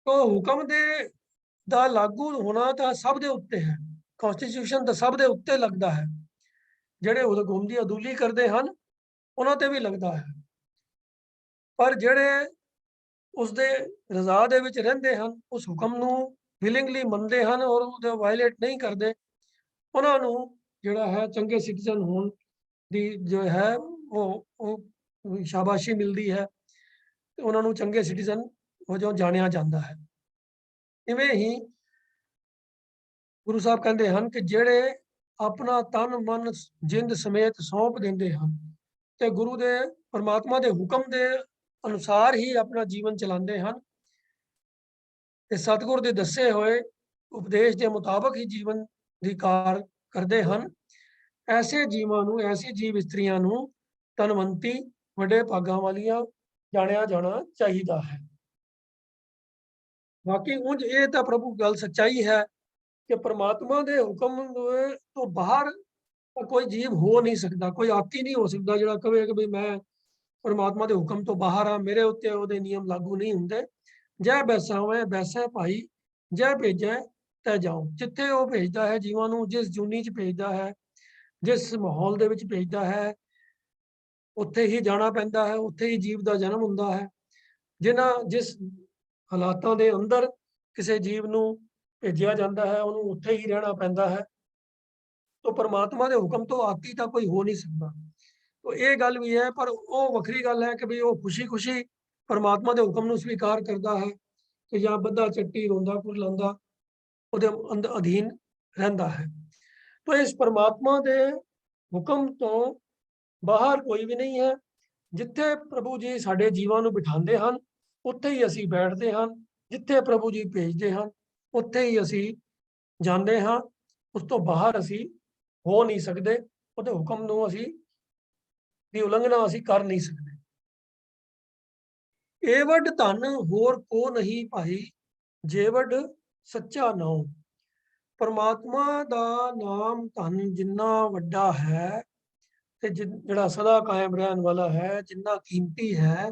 [SPEAKER 1] तो ਹੁਕਮ ਦੇ ਦਾ ਲਾਗੂ ਹੋਣਾ ਤਾਂ ਸਭ ਦੇ ਉੱਤੇ ਹੈ, ਕਨਸਟੀਟਿਊਸ਼ਨ ਤਾਂ ਸਭ ਦੇ ਉੱਤੇ ਲੱਗਦਾ ਹੈ। ਜਿਹੜੇ ਹੁਕਮ ਦੀ ਅਦੂਲੀ ਕਰਦੇ ਹਨ ਉਹਨਾਂ ਤੇ ਵੀ ਲੱਗਦਾ ਹੈ, ਪਰ ਜਿਹੜੇ ਉਸਦੇ ਰਜ਼ਾ ਦੇ ਵਿੱਚ ਰਹਿੰਦੇ ਹਨ, ਉਸ ਹੁਕਮ ਨੂੰ ਵਿਲਿੰਗਲੀ ਮੰਨਦੇ ਹਨ ਔਰ ਉਹਦਾ ਵਾਇਲੇਟ ਨਹੀਂ ਕਰਦੇ, ਉਹਨਾਂ ਨੂੰ ਜਿਹੜਾ ਹੈ ਚੰਗੇ ਸਿਟੀਜ਼ਨ ਹੋਣ ਦੀ ਜੋ ਹੈ ਉਹ ਸ਼ਾਬਾਸ਼ੀ ਮਿਲਦੀ ਹੈ ਤੇ ਉਹਨਾਂ ਨੂੰ ਚੰਗੇ ਸਿਟੀਜ਼ਨ ਵਜੋਂ ਜਾਣਿਆ ਜਾਂਦਾ ਹੈ। ਇਵੇਂ ਹੀ ਗੁਰੂ ਸਾਹਿਬ ਕਹਿੰਦੇ ਹਨ ਕਿ ਜਿਹੜੇ ਆਪਣਾ ਤਨ ਮਨ ਜਿੰਦ ਸਮੇਤ ਸੌਂਪ ਦਿੰਦੇ ਹਨ ਤੇ ਗੁਰੂ ਦੇ ਪਰਮਾਤਮਾ ਦੇ ਹੁਕਮ ਦੇ ਅਨੁਸਾਰ ਹੀ ਆਪਣਾ ਜੀਵਨ ਚਲਾਉਂਦੇ ਹਨ ਤੇ ਸਤਿਗੁਰ ਦੇ ਦੱਸੇ ਹੋਏ ਉਪਦੇਸ਼ ਦੇ ਮੁਤਾਬਕ ਹੀ ਜੀਵਨ ਦੀ ਕਾਰ ਕਰਦੇ ਹਨ, ਐਸੇ ਜੀਵਾਂ ਨੂੰ, ਐਸੀ ਜੀਵ ਇਸਤਰੀਆਂ ਨੂੰ ਧਨਵੰਤੀ ਵੱਡੇ ਭਾਗਾਂ ਵਾਲੀਆਂ ਜਾਣਿਆ ਜਾਣਾ ਚਾਹੀਦਾ ਹੈ। ਬਾਕੀ ਉਂਝ ਇਹ ਤਾਂ ਪ੍ਰਭੂ ਗੱਲ ਸੱਚਾਈ ਹੈ ਕਿ ਪਰਮਾਤਮਾ ਦੇ ਹੁਕਮ ਤੋਂ ਬਾਹਰ ਕੋਈ ਜੀਵ ਹੋ ਨਹੀਂ ਸਕਦਾ, ਕੋਈ ਆਤੀ ਨਹੀਂ ਹੋ ਸਕਦਾ ਜਿਹੜਾ ਕਹੇ ਕਿ ਵੀ ਮੈਂ ਪਰਮਾਤਮਾ ਦੇ ਹੁਕਮ ਤੋਂ ਬਾਹਰ ਆ, ਮੇਰੇ ਉੱਤੇ ਉਹਦੇ ਨਿਯਮ ਲਾਗੂ ਨਹੀਂ ਹੁੰਦੇ। ਜੈ ਬੈਸਾਵੈ ਬੈਸੈ ਭਾਈ, ਜੈ ਭੇਜੈ ਤੈ ਜਾਉ। ਜਿੱਥੇ ਉਹ ਭੇਜਦਾ ਹੈ ਜੀਵਾਂ ਨੂੰ, ਜਿਸ ਜੂਨੀ 'ਚ ਭੇਜਦਾ ਹੈ, ਜਿਸ ਮਾਹੌਲ ਦੇ ਵਿੱਚ ਭੇਜਦਾ ਹੈ, ਉੱਥੇ ਹੀ ਜਾਣਾ ਪੈਂਦਾ ਹੈ, ਉੱਥੇ ਹੀ ਜੀਵ ਦਾ ਜਨਮ ਹੁੰਦਾ ਹੈ। ਜਿਸ ਹਾਲਾਤਾਂ ਦੇ ਅੰਦਰ ਕਿਸੇ ਜੀਵ ਨੂੰ ਭੇਜਿਆ ਜਾਂਦਾ ਹੈ ਉਹਨੂੰ ਉੱਥੇ ਹੀ ਰਹਿਣਾ ਪੈਂਦਾ ਹੈ। तो परमात्मा के हुक्म तो आती तो कोई हो नहीं सकता। तो ये गल भी है, पर वो वखरी गल है कि भी वो खुशी खुशी परमात्मा के हुक्म को स्वीकार करता है कि या बद्धा चट्टी रोंदा कुरलांदा ਉਹਦੇ ਅਧੀਨ ਰਹਿੰਦਾ ਹੈ। तो इस परमात्मा के हुक्म तो बाहर कोई भी नहीं है। जिथे प्रभु जी साडे जीवां नूं बिठाते हैं उत्थे ही असीं बैठते हैं, जिथे प्रभु जी भेजते हैं उत्थे ही असीं जाते हैं। उस तो बाहर असीं हो नहीं सकते, ਉਹਦੇ ਹੁਕਮ ਨੂੰ ਅਸੀਂ ਦੀ ਉਲੰਘਣਾ ਅਸੀਂ ਕਰ ਨਹੀਂ ਸਕਦੇ। ਏਵਡ ਧਨ ਹੋਰ ਕੋ ਨਹੀਂ ਭਾਈ, ਜੇਵਡ ਸੱਚਾ ਨਾਉ। परमात्मा ਦਾ ਨਾਮ ਧਨ ਜਿੰਨਾ ਵੱਡਾ ਹੈ ਤੇ ਜਿਹੜਾ ਸਦਾ ਕਾਇਮ ਰਹਿਣ ਵਾਲਾ ਹੈ, ਜਿੰਨਾ ਕੀਮਤੀ ਹੈ,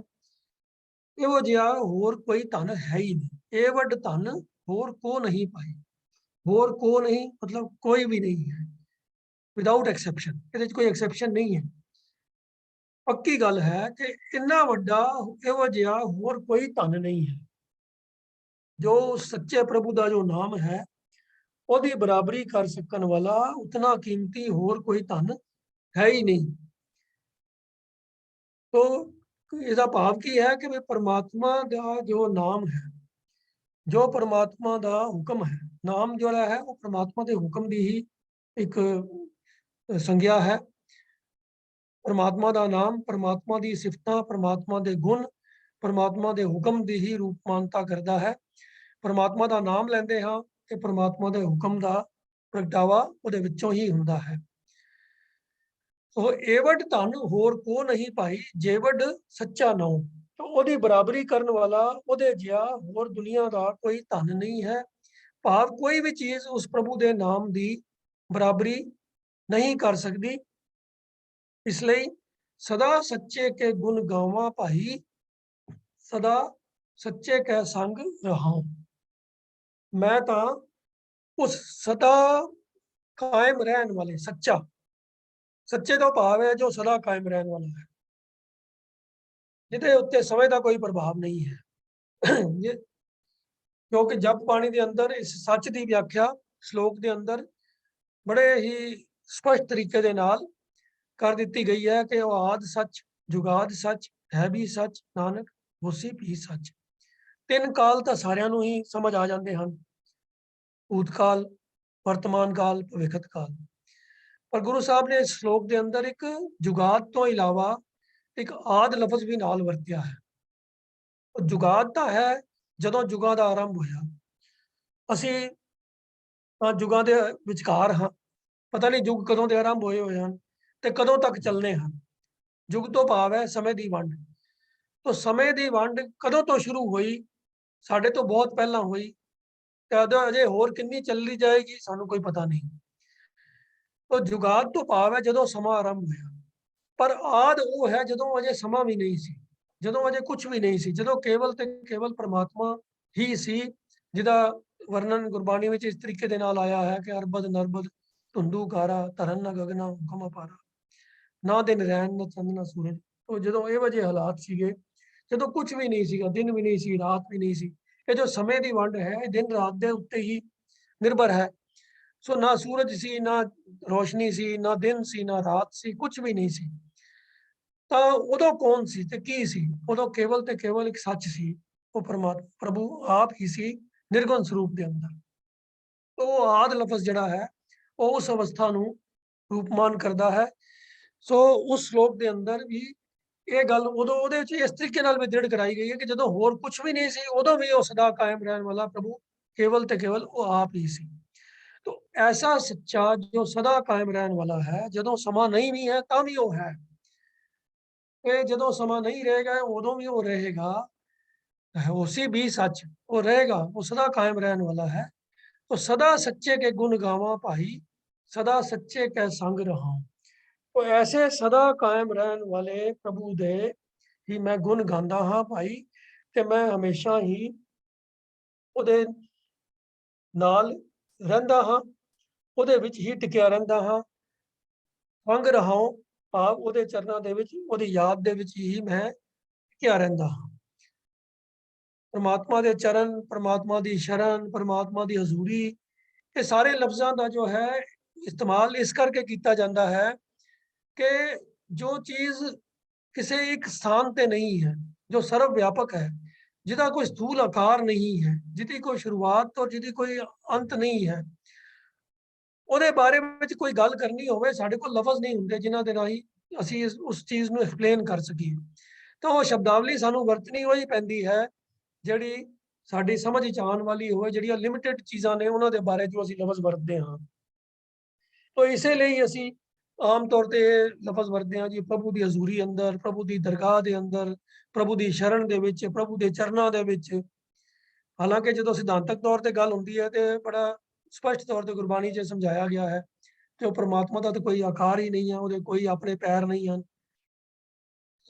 [SPEAKER 1] ਇਹੋ ਜਿਹਾ ਹੋਰ ਕੋਈ ਧਨ ਹੈ ਹੀ ਨਹੀਂ। ਏਵਡ ਧਨ ਹੋਰ ਕੋ ਨਹੀਂ ਭਾਈ, ਹੋਰ ਕੋ ਨਹੀਂ मतलब कोई भी नहीं है विदाउट एक्सेप्शन, ਇਹਦੇ 'ਚ ਕੋਈ ਐਕਸੈਪਸ਼ਨ ਨਹੀਂ ਹੈ। ਪੱਕੀ ਗੱਲ ਹੈ ਕਿ ਇੰਨਾ ਵੱਡਾ ਇਹੋ ਜਿਹਾ ਹੋਰ ਕੋਈ ਧਨ ਨਹੀਂ ਹੈ ਜੋ ਸੱਚੇ ਪ੍ਰਭੂ ਦਾ ਜੋ ਨਾਮ ਹੈ ਉਹਦੀ ਬਰਾਬਰੀ ਕਰ ਸਕਣ ਵਾਲਾ ਉਤਨਾ ਕੀਮਤੀ ਹੋਰ ਕੋਈ ਧਨ ਹੈ ਹੀ ਨਹੀਂ। तो ਇਹਦਾ ਭਾਵ ਕੀ ਹੈ ਕਿ ਵੀ ਪਰਮਾਤਮਾ ਦਾ ਜੋ ਨਾਮ ਹੈ, ਜੋ ਪਰਮਾਤਮਾ ਦਾ ਹੁਕਮ ਹੈ, ਨਾਮ ਜਿਹੜਾ ਹੈ ਉਹ ਪਰਮਾਤਮਾ ਦੇ ਹੁਕਮ ਦੀ ਹੀ ਇੱਕ ਸੰਗਿਆ ਹੈ। ਪਰਮਾਤਮਾ ਦਾ ਨਾਮ, ਪਰਮਾਤਮਾ ਦੀ ਸਿਫਤਾਂ, ਪਰਮਾਤਮਾ ਦੇ ਗੁਣ, ਪਰਮਾਤਮਾ ਦੇ ਹੁਕਮ ਦੀ ਹੀ ਰੂਪਮਾਨਤਾ ਕਰਦਾ ਹੈ। ਪਰਮਾਤਮਾ ਦਾ ਨਾਮ ਲੈਂਦੇ ਹਾਂ ਤੇ ਪਰਮਾਤਮਾ ਦੇ ਹੁਕਮ ਦਾ ਪ੍ਰਗਟਾਵਾ ਉਹਦੇ ਵਿੱਚੋਂ ਹੀ ਹੁੰਦਾ ਹੈ। ਸੋ ਏਵਡ ਧਨ ਹੋਰ ਕੋ ਨਹੀਂ ਭਾਈ, ਜੇਵਡ ਸੱਚਾ ਨਾਉ। तो ਉਹਦੀ ਬਰਾਬਰੀ ਕਰਨ ਵਾਲਾ ਉਹਦੇ ਜਿਹਾ ਹੋਰ ਦੁਨੀਆ ਦਾ ਕੋਈ ਧਨ ਨਹੀਂ ਹੈ। ਭਾਵ ਕੋਈ ਵੀ ਚੀਜ਼ ਉਸ ਪ੍ਰਭੂ ਦੇ ਨਾਮ ਦੀ ਬਰਾਬਰੀ ਨਹੀਂ ਕਰ ਸਕਦੀ। ਇਸ ਲਈ ਸਦਾ ਸੱਚੇ ਕੇ ਗੁਣ ਗਾਵਾਂ ਭਾਈ, ਸਦਾ ਸੱਚੇ ਕੈ ਸੰਗ ਰਹਾਉ। ਮੈਂ ਤਾਂ ਉਸ ਸਦਾ ਕਾਇਮ ਰਹਿਣ ਵਾਲੇ, ਸੱਚਾ, ਸੱਚੇ ਤੋਂ ਭਾਵ ਹੈ ਜੋ ਸਦਾ ਕਾਇਮ ਰਹਿਣ ਵਾਲਾ ਹੈ, ਜਿਹਦੇ ਉੱਤੇ ਸਮੇਂ ਦਾ ਕੋਈ ਪ੍ਰਭਾਵ ਨਹੀਂ ਹੈ। ਕਿਉਂਕਿ ਜਪ ਬਾਣੀ ਦੇ ਅੰਦਰ ਇਸ ਸੱਚ ਦੀ ਵਿਆਖਿਆ ਸ਼ਲੋਕ ਦੇ ਅੰਦਰ ਬੜੇ ਹੀ ਸਪਸ਼ਟ ਤਰੀਕੇ ਦੇ ਨਾਲ ਕਰ ਦਿੱਤੀ ਗਈ ਹੈ ਕਿ ਉਹ ਆਦ ਸੱਚ, ਜੁਗਾਦ ਸੱਚ, ਹੈ ਵੀ ਸੱਚ, ਨਾਨਕ ਹੋਸੀ ਵੀ ਸੱਚ। ਤਿੰਨ ਕਾਲ ਤਾਂ ਸਾਰਿਆਂ ਨੂੰ ਹੀ ਸਮਝ ਆ ਜਾਂਦੇ ਹਨ, ਭੂਤਕਾਲ, ਵਰਤਮਾਨ ਕਾਲ, ਭਵਿੱਖਤ ਕਾਲ। ਪਰ ਗੁਰੂ ਸਾਹਿਬ ਨੇ ਇਸ ਸ਼ਲੋਕ ਦੇ ਅੰਦਰ ਇੱਕ ਜੁਗਾਦ ਤੋਂ ਇਲਾਵਾ ਇੱਕ ਆਦ ਲਫ਼ਜ਼ ਵੀ ਨਾਲ ਵਰਤਿਆ ਹੈ। ਉਹ ਜੁਗਾਦ ਤਾਂ ਹੈ ਜਦੋਂ ਜੁਗਾਂ ਦਾ ਆਰੰਭ ਹੋਇਆ। ਅਸੀਂ ਜੁਗਾਂ ਦੇ ਵਿਚਕਾਰ ਹਾਂ, ਪਤਾ ਨਹੀਂ ਯੁੱਗ ਕਦੋਂ ਦੇ ਆਰੰਭ ਹੋਏ ਹਨ ਤੇ ਕਦੋਂ ਤੱਕ ਚੱਲਣੇ ਹਨ। ਯੁੱਗ ਤੋਂ ਭਾਵ ਹੈ ਸਮੇਂ ਦੀ ਵੰਡ। तो समय की वंड कदों तो शुरू हुई, साढ़े तो बहुत पहला हुई, तो अजे होर कितनी चली जाएगी सानू कोई पता नहीं। तो जुगात तो भाव है जदों समा आरंभ होया, पर आद वो है जदों अजे समा भी नहीं सी, जदों अजे कुछ भी नहीं सी, जदों केवल ते केवल परमात्मा ही सी, जिहदा वर्णन गुरबाणी विच इस तरीके दे नाल आया है कि अरबद नरबद धुंधू कारा, धरन न गगना हुकम अपारा, ना दिन रैन न चंद न सूरज। तो जदों इहो ਜਿਹੇ हालात सीगे, ਜਦੋਂ ਕੁਝ ਵੀ ਨਹੀਂ ਸੀਗਾ, ਦਿਨ ਵੀ ਨਹੀਂ ਸੀ, ਰਾਤ ਵੀ ਨਹੀਂ ਸੀ, ਇਹ ਜੋ ਸਮੇਂ ਦੀ ਵੰਡ ਹੈ ਇਹ ਦਿਨ ਰਾਤ ਦੇ ਉੱਤੇ ਹੀ ਨਿਰਭਰ ਹੈ। ਸੋ ਨਾ ਸੂਰਜ ਸੀ, ਨਾ ਰੋਸ਼ਨੀ ਸੀ, ਨਾ ਦਿਨ ਸੀ, ਨਾ ਰਾਤ ਸੀ, ਕੁਝ ਵੀ ਨਹੀਂ ਸੀ। ਤਾਂ ਉਦੋਂ ਕੌਣ ਸੀ ਤੇ ਕੀ ਸੀ? ਉਦੋਂ ਕੇਵਲ ਤੇ ਕੇਵਲ ਇੱਕ ਸੱਚ ਸੀ, ਉਹ ਪਰਮਾਤਮਾ ਪ੍ਰਭੂ ਆਪ ਹੀ ਸੀ ਨਿਰਗੁਣ ਸਰੂਪ ਦੇ ਅੰਦਰ। ਉਹ ਆਦ ਲਫ਼ਜ਼ ਜਿਹੜਾ ਹੈ ਉਹ ਉਸ ਅਵਸਥਾ ਨੂੰ ਰੂਪਮਾਨ ਕਰਦਾ ਹੈ। ਸੋ ਉਸ ਸ਼ਲੋਕ ਦੇ ਅੰਦਰ ਵੀ ਇਹ ਗੱਲ ਉਦੋਂ ਉਹਦੇ ਵਿੱਚ ਇਸ ਤਰੀਕੇ ਨਾਲ ਵੀ ਦ੍ਰਿੜ ਕਰਾਈ ਗਈ ਹੈ ਕਿ ਜਦੋਂ ਹੋਰ ਕੁਝ ਵੀ ਨਹੀਂ ਸੀ ਉਦੋਂ ਵੀ ਉਹ ਸਦਾ ਕਾਇਮ ਰਹਿਣ ਵਾਲਾ ਪ੍ਰਭੂ केवल ਤੇ केवल ਉਹ ਆਪ ਹੀ ਸੀ। तो ऐसा सच्चा जो सदा कायम रहने वाला है, जदों समा नहीं भी है ਤਾਂ ਵੀ ਉਹ ਹੈ, ਇਹ ਜਦੋਂ ਸਮਾਂ नहीं रहेगा उदों भी वो रहेगा, उसी भी सच वो रहेगा, वो सदा कायम रहने वाला है। तो सदा सच्चे के गुण गावा भाई, सदा सच्चे के संग रहा। तो ऐसे सदा कायम रहने वाले प्रभु दे ही मैं गुण गांदा हाँ भाई, ते मैं हमेशा ही ਉਹਦੇ ਨਾਲ ਰਹਿੰਦਾ ਹਾਂ, ਉਹਦੇ ਵਿੱਚ ਹੀ ਟਿਕਿਆ ਰਹਿੰਦਾ ਹਾਂ। ਸੰਗ ਰਹਾਉ ਭਾਵ ਉਹਦੇ ਚਰਨਾਂ ਦੇ ਵਿੱਚ, ਉਹਦੀ ਯਾਦ ਦੇ ਵਿੱਚ ਹੀ ਮੈਂ ਟਿਕਿਆ ਰਹਿੰਦਾ ਹਾਂ। परमात्मा दे चरण, परमात्मा दी शरण, परमात्मा दी हजूरी, ये सारे लफ्ज़ां दा जो है इस्तेमाल इस करके किया जाता है कि जो चीज़ किसी एक स्थान पे नहीं है, जो सर्वव्यापक है, जिहदा कोई स्थूल आकार नहीं है, जिहदी कोई शुरुआत और जिहदी कोई अंत नहीं है, ਉਹਦੇ ਬਾਰੇ ਵਿੱਚ ਕੋਈ ਗੱਲ ਕਰਨੀ ਹੋਵੇ, ਸਾਡੇ ਕੋਲ ਲਫ਼ਜ਼ ਨਹੀਂ ਹੁੰਦੇ ਜਿਨ੍ਹਾਂ ਦੇ ਰਾਹੀਂ ਅਸੀਂ ਉਸ ਚੀਜ਼ ਨੂੰ ਐਕਸਪਲੇਨ ਕਰ ਸਕੀਏ। ਤਾਂ ਉਹ ਸ਼ਬਦਾਵਲੀ ਸਾਨੂੰ ਵਰਤਣੀ ਹੋਈ ਪੈਂਦੀ ਹੈ ਜਿਹੜੀ ਸਾਡੀ ਸਮਝ ਵਿੱਚ ਆਉਣ ਵਾਲੀ ਹੋਵੇ, ਜਿਹੜੀਆਂ ਲਿਮਿਟਿਡ ਚੀਜ਼ਾਂ ਨੇ ਉਹਨਾਂ ਦੇ ਬਾਰੇ ਜੋ ਅਸੀਂ ਲਫ਼ਜ਼ ਵਰਤਦੇ ਹਾਂ। तो इसे ਲਈ ਅਸੀਂ ਆਮ ਤੌਰ ਤੇ ਲਫ਼ਜ਼ ਵਰਤਦੇ ਹਾਂ ਜੀ ਪ੍ਰਭੂ ਦੀ ਹਜ਼ੂਰੀ ਅੰਦਰ, ਪ੍ਰਭੂ ਦੀ ਦਰਗਾਹ ਦੇ ਅੰਦਰ, ਪ੍ਰਭੂ ਦੀ ਸ਼ਰਨ ਦੇ ਵਿੱਚ, ਪ੍ਰਭੂ ਦੇ ਚਰਨਾਂ ਦੇ ਵਿੱਚ। ਹਾਲਾਂਕਿ ਜਦੋਂ ਸਿਧਾਂਤਕ ਤੌਰ ਤੇ ਗੱਲ ਹੁੰਦੀ ਹੈ ਤੇ ਬੜਾ ਸਪਸ਼ਟ ਤੌਰ ਤੇ ਗੁਰਬਾਣੀ 'ਚ ਸਮਝਾਇਆ ਗਿਆ ਹੈ ਕਿ ਉਹ ਪਰਮਾਤਮਾ ਦਾ ਤਾਂ ਕੋਈ ਆਕਾਰ ਹੀ ਨਹੀਂ ਹੈ, ਉਹਦੇ ਕੋਈ ਆਪਣੇ ਪੈਰ ਨਹੀਂ ਹਨ।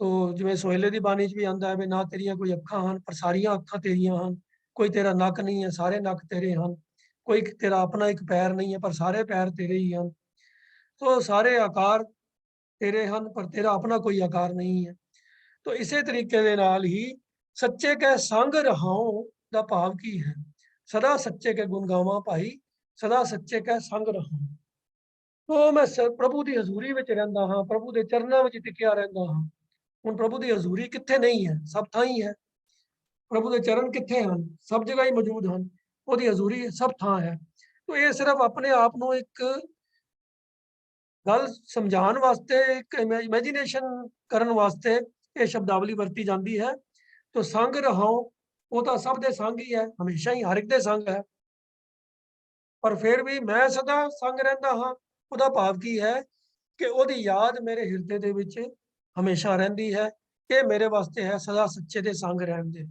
[SPEAKER 1] ਸੋ ਜਿਵੇਂ ਸੋਹਿਲੇ ਦੀ ਬਾਣੀ 'ਚ ਵੀ ਆਉਂਦਾ ਹੈ ਵੀ ਨਾ ਤੇਰੀਆਂ ਕੋਈ ਅੱਖਾਂ ਹਨ ਪਰ ਸਾਰੀਆਂ ਅੱਖਾਂ ਤੇਰੀਆਂ ਹਨ, ਕੋਈ ਤੇਰਾ ਨੱਕ ਨਹੀਂ ਹੈ ਸਾਰੇ ਨੱਕ ਤੇਰੇ ਹਨ, ਕੋਈ ਤੇਰਾ ਆਪਣਾ ਇੱਕ ਪੈਰ ਨਹੀਂ ਹੈ ਪਰ ਸਾਰੇ ਪੈਰ ਤੇਰੇ ਹੀ ਹਨ। ਸੋ ਸਾਰੇ ਆਕਾਰ ਤੇਰੇ ਹਨ ਪਰ ਤੇਰਾ ਆਪਣਾ ਕੋਈ ਆਕਾਰ ਨਹੀਂ ਹੈ। तो इसे तरीके ਦੇ ਨਾਲ ਹੀ ਸੱਚੇ ਕੈ ਸੰਗ ਰਹਾਉ ਦਾ ਭਾਵ ਕੀ ਹੈ? ਸਦਾ ਸੱਚੇ ਕੇ ਗੁਣ ਗਾਵਾਂ ਭਾਈ, ਸਦਾ ਸੱਚੇ ਕੈ ਸੰਗ ਰਹਾਉ। तो मैं प्रभु की हजूरी ਵਿੱਚ ਰਹਿੰਦਾ ਹਾਂ, ਪ੍ਰਭੂ ਦੇ ਚਰਨਾਂ ਵਿੱਚ ਟਿਕਿਆ ਰਹਿੰਦਾ ਹਾਂ। ਹੁਣ ਪ੍ਰਭੂ ਦੀ ਹਜ਼ੂਰੀ ਕਿੱਥੇ ਨਹੀਂ ਹੈ? ਸਭ ਥਾਂ ਹੀ ਹੈ। ਪ੍ਰਭੂ ਦੇ ਚਰਨ ਕਿੱਥੇ ਹਨ? ਸਭ ਜਗ੍ਹਾ ਹੀ ਮੌਜੂਦ ਹਨ। ਉਹਦੀ ਹਜ਼ੂਰੀ ਸਭ ਥਾਂ ਹੈ। तो ये सिर्फ अपने आप ਨੂੰ ਇੱਕ ਗੱਲ ਸਮਝਾਉਣ ਵਾਸਤੇ, ਇੱਕ ਇਮੇਜਿਨੇਸ਼ਨ ਕਰਨ ਵਾਸਤੇ ਇਹ ਸ਼ਬਦਾਵਲੀ ਵਰਤੀ ਜਾਂਦੀ ਹੈ। तो संग रहो, वो तो सब दे संग ही है, हमेशा ही हर एक दे संग है। पर फिर भी मैं सदा संग रहता हाँ, ਉਹਦਾ ਭਾਵ ਕੀ ਹੈ ਕਿ ਉਹਦੀ ਯਾਦ ਮੇਰੇ ਹਿਰਦੇ ਦੇ ਵਿੱਚ ਹਮੇਸ਼ਾ ਰਹਿੰਦੀ ਹੈ। ਇਹ ਮੇਰੇ ਵਾਸਤੇ ਹੈ ਸਦਾ ਸੱਚੇ ਦੇ ਸੰਗ ਰਹਿਣ ਦੇ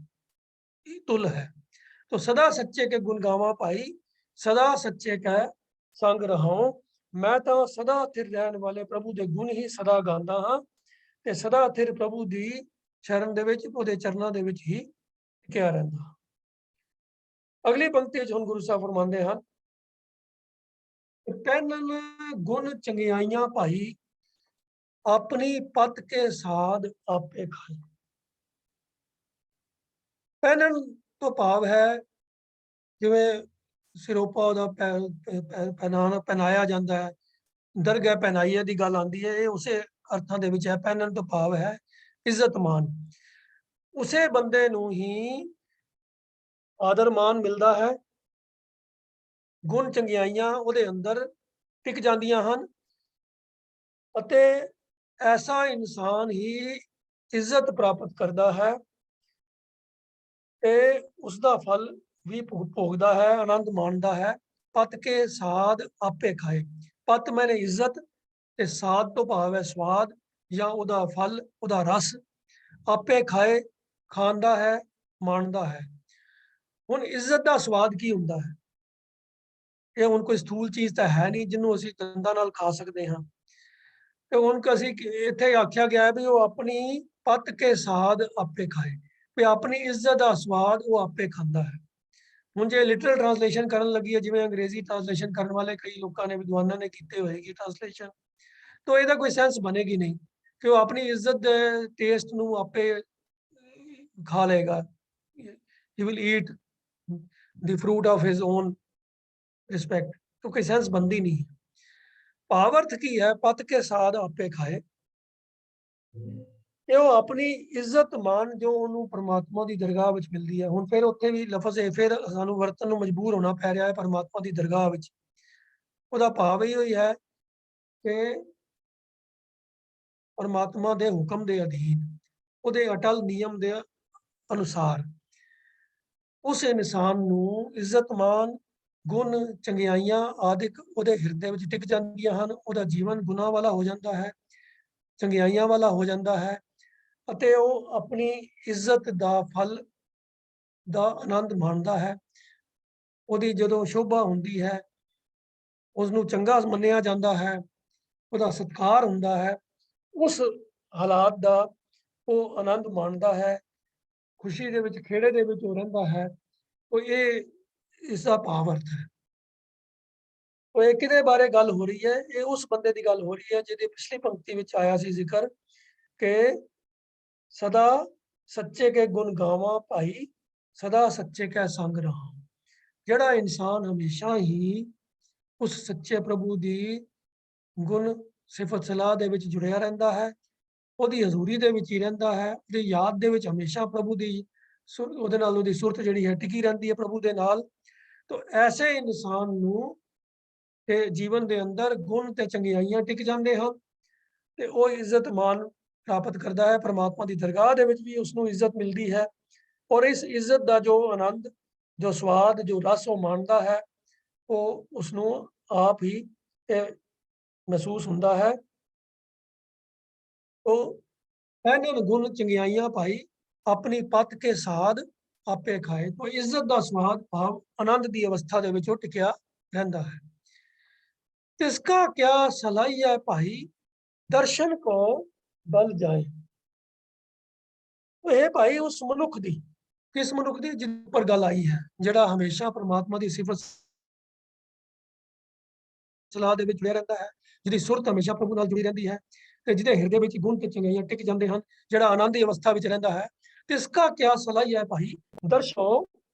[SPEAKER 1] ਤੁਲ ਹੈ। तो सदा सच्चे के गुण गावा भाई, सदा सच्चे का संग रहो। मैं तो सदा स्थिर रहने वाले प्रभु के गुण ही सदा गांदा हाँ, ते सदा स्थिर प्रभु की शरण दे विच, ਉਹਦੇ ਚਰਨਾਂ ਦੇ ਵਿੱਚ ਹੀ ਟਿਕਿਆ ਰਹਿੰਦਾ। अगली पंक्ति ਵਿੱਚ ਹੁਣ ਗੁਰੂ ਸਾਹਿਬ ਫਰਮਾਉਂਦੇ ਹਨ, ਪਹਿਨਨ ਗੁਣ ਚੰਗਿਆਈਆਂ ਭਾਈ, ਆਪਣੀ ਪਤ ਕੇ ਸਾਧ ਆਪੇ ਖਾਈ। ਪਹਿਨਨ ਤੋਂ ਭਾਵ ਹੈ ਜਿਵੇਂ ਸਿਰੋਪਾ ਉਹਦਾ ਪਹਿਨਾਇਆ ਜਾਂਦਾ ਹੈ, ਦਰਗਾਹ ਪਹਿਨਾਈਏ ਦੀ ਗੱਲ ਆਉਂਦੀ ਹੈ, ਇਹ ਉਸੇ ਅਰਥਾਂ ਦੇ ਵਿੱਚ ਹੈ। ਪਹਿਨਣ ਤੋਂ ਭਾਵ ਹੈ ਇੱਜ਼ਤ ਮਾਨ। ਉਸੇ ਬੰਦੇ ਨੂੰ ਹੀ ਆਦਰ ਮਾਨ ਮਿਲਦਾ ਹੈ, ਗੁਣ ਚੰਗਿਆਈਆਂ ਉਹਦੇ ਅੰਦਰ ਟਿਕ ਜਾਂਦੀਆਂ ਹਨ, ਅਤੇ ਐਸਾ ਇਨਸਾਨ ਹੀ ਇੱਜ਼ਤ ਪ੍ਰਾਪਤ ਕਰਦਾ ਹੈ ਤੇ ਉਸ ਦਾ ਫਲ ਵੀ ਭੋਗਦਾ ਹੈ, ਆਨੰਦ ਮਾਣਦਾ ਹੈ। ਪਤ ਕੇ ਸਾਧ ਆਪੇ ਖਾਏ। ਪਤ ਮੈਨੇ ਇੱਜ਼ਤ, ਤੇ ਸਾਧ ਤੋਂ ਭਾਵ ਹੈ ਸਵਾਦ ਜਾਂ ਉਹਦਾ ਫਲ, ਉਹਦਾ ਰਸ। ਆਪੇ ਖਾਏ, ਖਾਂਦਾ ਹੈ, ਮਾਣਦਾ ਹੈ। ਹੁਣ ਇੱਜ਼ਤ ਦਾ ਸਵਾਦ ਕੀ ਹੁੰਦਾ ਹੈ? ਇਹ ਹੁਣ ਕੋਈ ਸਥੂਲ ਚੀਜ਼ ਤਾਂ ਹੈ ਨਹੀਂ ਜਿਹਨੂੰ ਅਸੀਂ ਦੰਦਾਂ ਨਾਲ ਖਾ ਸਕਦੇ ਹਾਂ। ਤੇ ਹੁਣ ਅਸੀਂ ਇੱਥੇ ਆਖਿਆ ਗਿਆ ਵੀ ਉਹ ਆਪਣੀ ਪਤ ਕੇ ਸਾਧ ਆਪੇ ਖਾਏ, ਵੀ ਆਪਣੀ ਇੱਜ਼ਤ ਦਾ ਸਵਾਦ ਉਹ ਆਪੇ ਖਾਂਦਾ ਹੈ। ਹੁਣ ਜੇ ਲਿਟਰਲ ਟ੍ਰਾਂਸਲੇਸ਼ਨ ਕਰਨ ਲੱਗੀ ਹੈ, ਜਿਵੇਂ ਅੰਗਰੇਜ਼ੀ ਟ੍ਰਾਂਸਲੇਸ਼ਨ ਕਰਨ ਵਾਲੇ ਕਈ ਲੋਕਾਂ ਨੇ, ਵਿਦਵਾਨਾਂ ਨੇ ਕੀਤੇ ਹੋਏਗੀ ਟ੍ਰਾਂਸਲੇਸ਼ਨ, ਤਾਂ ਇਹਦਾ ਕੋਈ ਸੈਂਸ ਬਣੇਗੀ ਨਹੀਂ ਕਿ ਉਹ ਆਪਣੀ ਇੱਜ਼ਤ ਦੇ ਟੇਸਟ ਨੂੰ ਆਪੇ ਖਾ ਲਏਗਾ। He will eat the fruit of his own respect, तो कोई सेंस बनती नहीं। भावार्थ की है पत के साथ आपे खाए, ਇਹ ਉਹ ਆਪਣੀ ਇੱਜ਼ਤ ਮਾਨ ਜੋ ਉਹਨੂੰ ਪਰਮਾਤਮਾ ਦੀ ਦਰਗਾਹ ਵਿੱਚ ਮਿਲਦੀ ਹੈ। ਹੁਣ ਫਿਰ ਉੱਥੇ ਵੀ ਲਫ਼ਜ਼ ਹੈ, ਫਿਰ ਸਾਨੂੰ ਵਰਤਨ ਨੂੰ ਮਜਬੂਰ ਹੋਣਾ ਪੈ ਰਿਹਾ ਹੈ ਪਰਮਾਤਮਾ ਦੀ ਦਰਗਾਹ ਵਿੱਚ। ਉਹਦਾ ਭਾਵ ਇਹੋ ਹੀ ਹੈ ਕਿ ਪਰਮਾਤਮਾ ਦੇ ਹੁਕਮ ਦੇ ਅਧੀਨ, ਉਹਦੇ ਅਟਲ ਨਿਯਮ ਦੇ ਅਨੁਸਾਰ ਉਸ ਇਨਸਾਨ ਨੂੰ ਇੱਜ਼ਤ ਮਾਨ, ਗੁਣ ਚੰਗਿਆਈਆਂ ਆਦਿਕ ਉਹਦੇ ਹਿਰਦੇ ਵਿੱਚ ਟਿਕ ਜਾਂਦੀਆਂ ਹਨ। ਉਹਦਾ ਜੀਵਨ ਗੁਨਾਹ ਵਾਲਾ ਹੋ ਜਾਂਦਾ ਹੈ, ਚੰਗਿਆਈਆਂ ਵਾਲਾ ਹੋ ਜਾਂਦਾ ਹੈ, ਅਤੇ ਉਹ ਆਪਣੀ ਇੱਜ਼ਤ ਦਾ ਫਲ ਦਾ ਆਨੰਦ ਮਾਣਦਾ ਹੈ। ਉਹਦੀ ਜਦੋਂ ਸ਼ੋਭਾ ਹੁੰਦੀ ਹੈ, ਉਸ ਨੂੰ ਚੰਗਾ ਮੰਨਿਆ ਜਾਂਦਾ ਹੈ, ਉਹਦਾ ਸਤਿਕਾਰ ਹੁੰਦਾ ਹੈ, ਉਸ ਹਾਲਾਤ ਦਾ ਉਹ ਆਨੰਦ ਮਾਣਦਾ ਹੈ, ਖੁਸ਼ੀ ਦੇ ਵਿੱਚ, ਖੇੜੇ ਦੇ ਵਿੱਚ ਉਹ ਰਹਿੰਦਾ ਹੈ। ਉਹ ਇਹ ਇਸ ਦਾ ਭਾਵ ਅਰਥ ਹੈ। ਉਹ ਇਹ ਕਿਹਦੇ ਬਾਰੇ ਗੱਲ ਹੋ ਰਹੀ ਹੈ? ਇਹ ਉਸ ਬੰਦੇ ਦੀ ਗੱਲ ਹੋ ਰਹੀ ਹੈ ਜਿਹਦੀ ਪਿਛਲੀ ਪੰਕਤੀ ਵਿੱਚ ਆਇਆ ਸੀ ਜ਼ਿਕਰ ਕਿ सदा सच्चे के गुण गावा भाई, सदा सच्चे का संग रहा। ਜਿਹੜਾ ਇਨਸਾਨ ਹਮੇਸ਼ਾ ਹੀ ਉਸ ਸੱਚੇ ਪ੍ਰਭੂ ਦੀ ਗੁਣ ਸਿਫਤ ਸਲਾਹ ਦੇ ਵਿੱਚ ਜੁੜਿਆ ਰਹਿੰਦਾ ਹੈ, ਉਹਦੀ ਹਜ਼ੂਰੀ ਦੇ ਵਿੱਚ ਹੀ ਰਹਿੰਦਾ ਹੈ, ਉਹਦੀ ਯਾਦ ਦੇ ਵਿੱਚ ਹਮੇਸ਼ਾ ਪ੍ਰਭੂ ਦੀ ਉਹਦੇ ਨਾਲ ਉਹਦੀ ਸੁਰਤ ਜਿਹੜੀ ਹੈ ਟਿਕੀ ਰਹਿੰਦੀ ਹੈ ਪ੍ਰਭੂ ਦੇ ਨਾਲ। ਤਾਂ ਐਸੇ ਇਨਸਾਨ ਨੂੰ ਤੇ ਜੀਵਨ ਦੇ ਅੰਦਰ ਗੁਣ ਤੇ ਚੰਗਿਆਈਆਂ ਟਿਕ ਜਾਂਦੇ ਹਨ, ਤੇ ਉਹ ਇੱਜ਼ਤ ਮਾਨ ਪ੍ਰਾਪਤ ਕਰਦਾ ਹੈ। ਪਰਮਾਤਮਾ ਦੀ ਦਰਗਾਹ ਦੇ ਵਿੱਚ ਵੀ ਉਸ ਨੂੰ ਇੱਜ਼ਤ ਮਿਲਦੀ ਹੈ, ਔਰ ਇਸ ਇੱਜ਼ਤ ਦਾ ਜੋ ਆਨੰਦ, ਜੋ ਸਵਾਦ, ਜੋ ਰਸ ਉਹ ਮਾਣਦਾ ਹੈ, ਉਹ ਉਸ ਨੂੰ ਆਪ ਹੀ ਮਹਿਸੂਸ ਹੁੰਦਾ ਹੈ। ਉਹ ਪਹਿਨੇ ਗੁਣ ਚੰਗਿਆਈਆਂ ਭਾਈ, ਆਪਣੀ ਪਤ ਕੇ ਸਾਧ ਆਪੇ ਖਾਏ। ਤਾਂ ਇੱਜ਼ਤ ਦਾ ਸਵਾਦ ਭਾਵ ਆਨੰਦ ਦੀ ਅਵਸਥਾ ਦੇ ਵਿੱਚ ਉਹ ਟਿਕਿਆ ਰਹਿੰਦਾ ਹੈ। ਇਸਕਾ ਕਿਆ ਸਲਾਈ ਹੈ ਭਾਈ, ਦਰਸ਼ਨ ਕੋ ਬਲ ਜਾਏ। ਇਹ ਭਾਈ ਉਸ ਮਨੁੱਖ ਦੀ, ਕਿਸ ਮਨੁੱਖ ਦੀ ਜਿਸ ਪਰ ਗੱਲ ਆਈ ਹੈ, ਜਿਹੜਾ ਹਮੇਸ਼ਾ ਪਰਮਾਤਮਾ ਦੀ ਸਿਫਤ ਸਲਾਹ ਦੇ ਵਿੱਚ ਜੁੜਿਆ ਰਹਿੰਦਾ ਹੈ, ਜਿਹਦੀ ਸੁਰਤ ਹਮੇਸ਼ਾ ਪ੍ਰਭੂ ਨਾਲ ਜੁੜੀ ਰਹਿੰਦੀ ਹੈ, ਤੇ ਜਿਹਦੇ ਹਿਰਦੇ ਵਿੱਚ ਗੁਣ ਤੇ ਚੰਗਿਆਈਆਂ ਟਿਕ ਜਾਂਦੇ ਹਨ, ਜਿਹੜਾ ਆਨੰਦ ਦੀ ਅਵਸਥਾ ਵਿੱਚ ਰਹਿੰਦਾ ਹੈ। ਤੇ ਇਸਕਾ ਕਿਆ ਸਲਾਈ ਹੈ ਭਾਈ, ਦਰਸ਼ੋ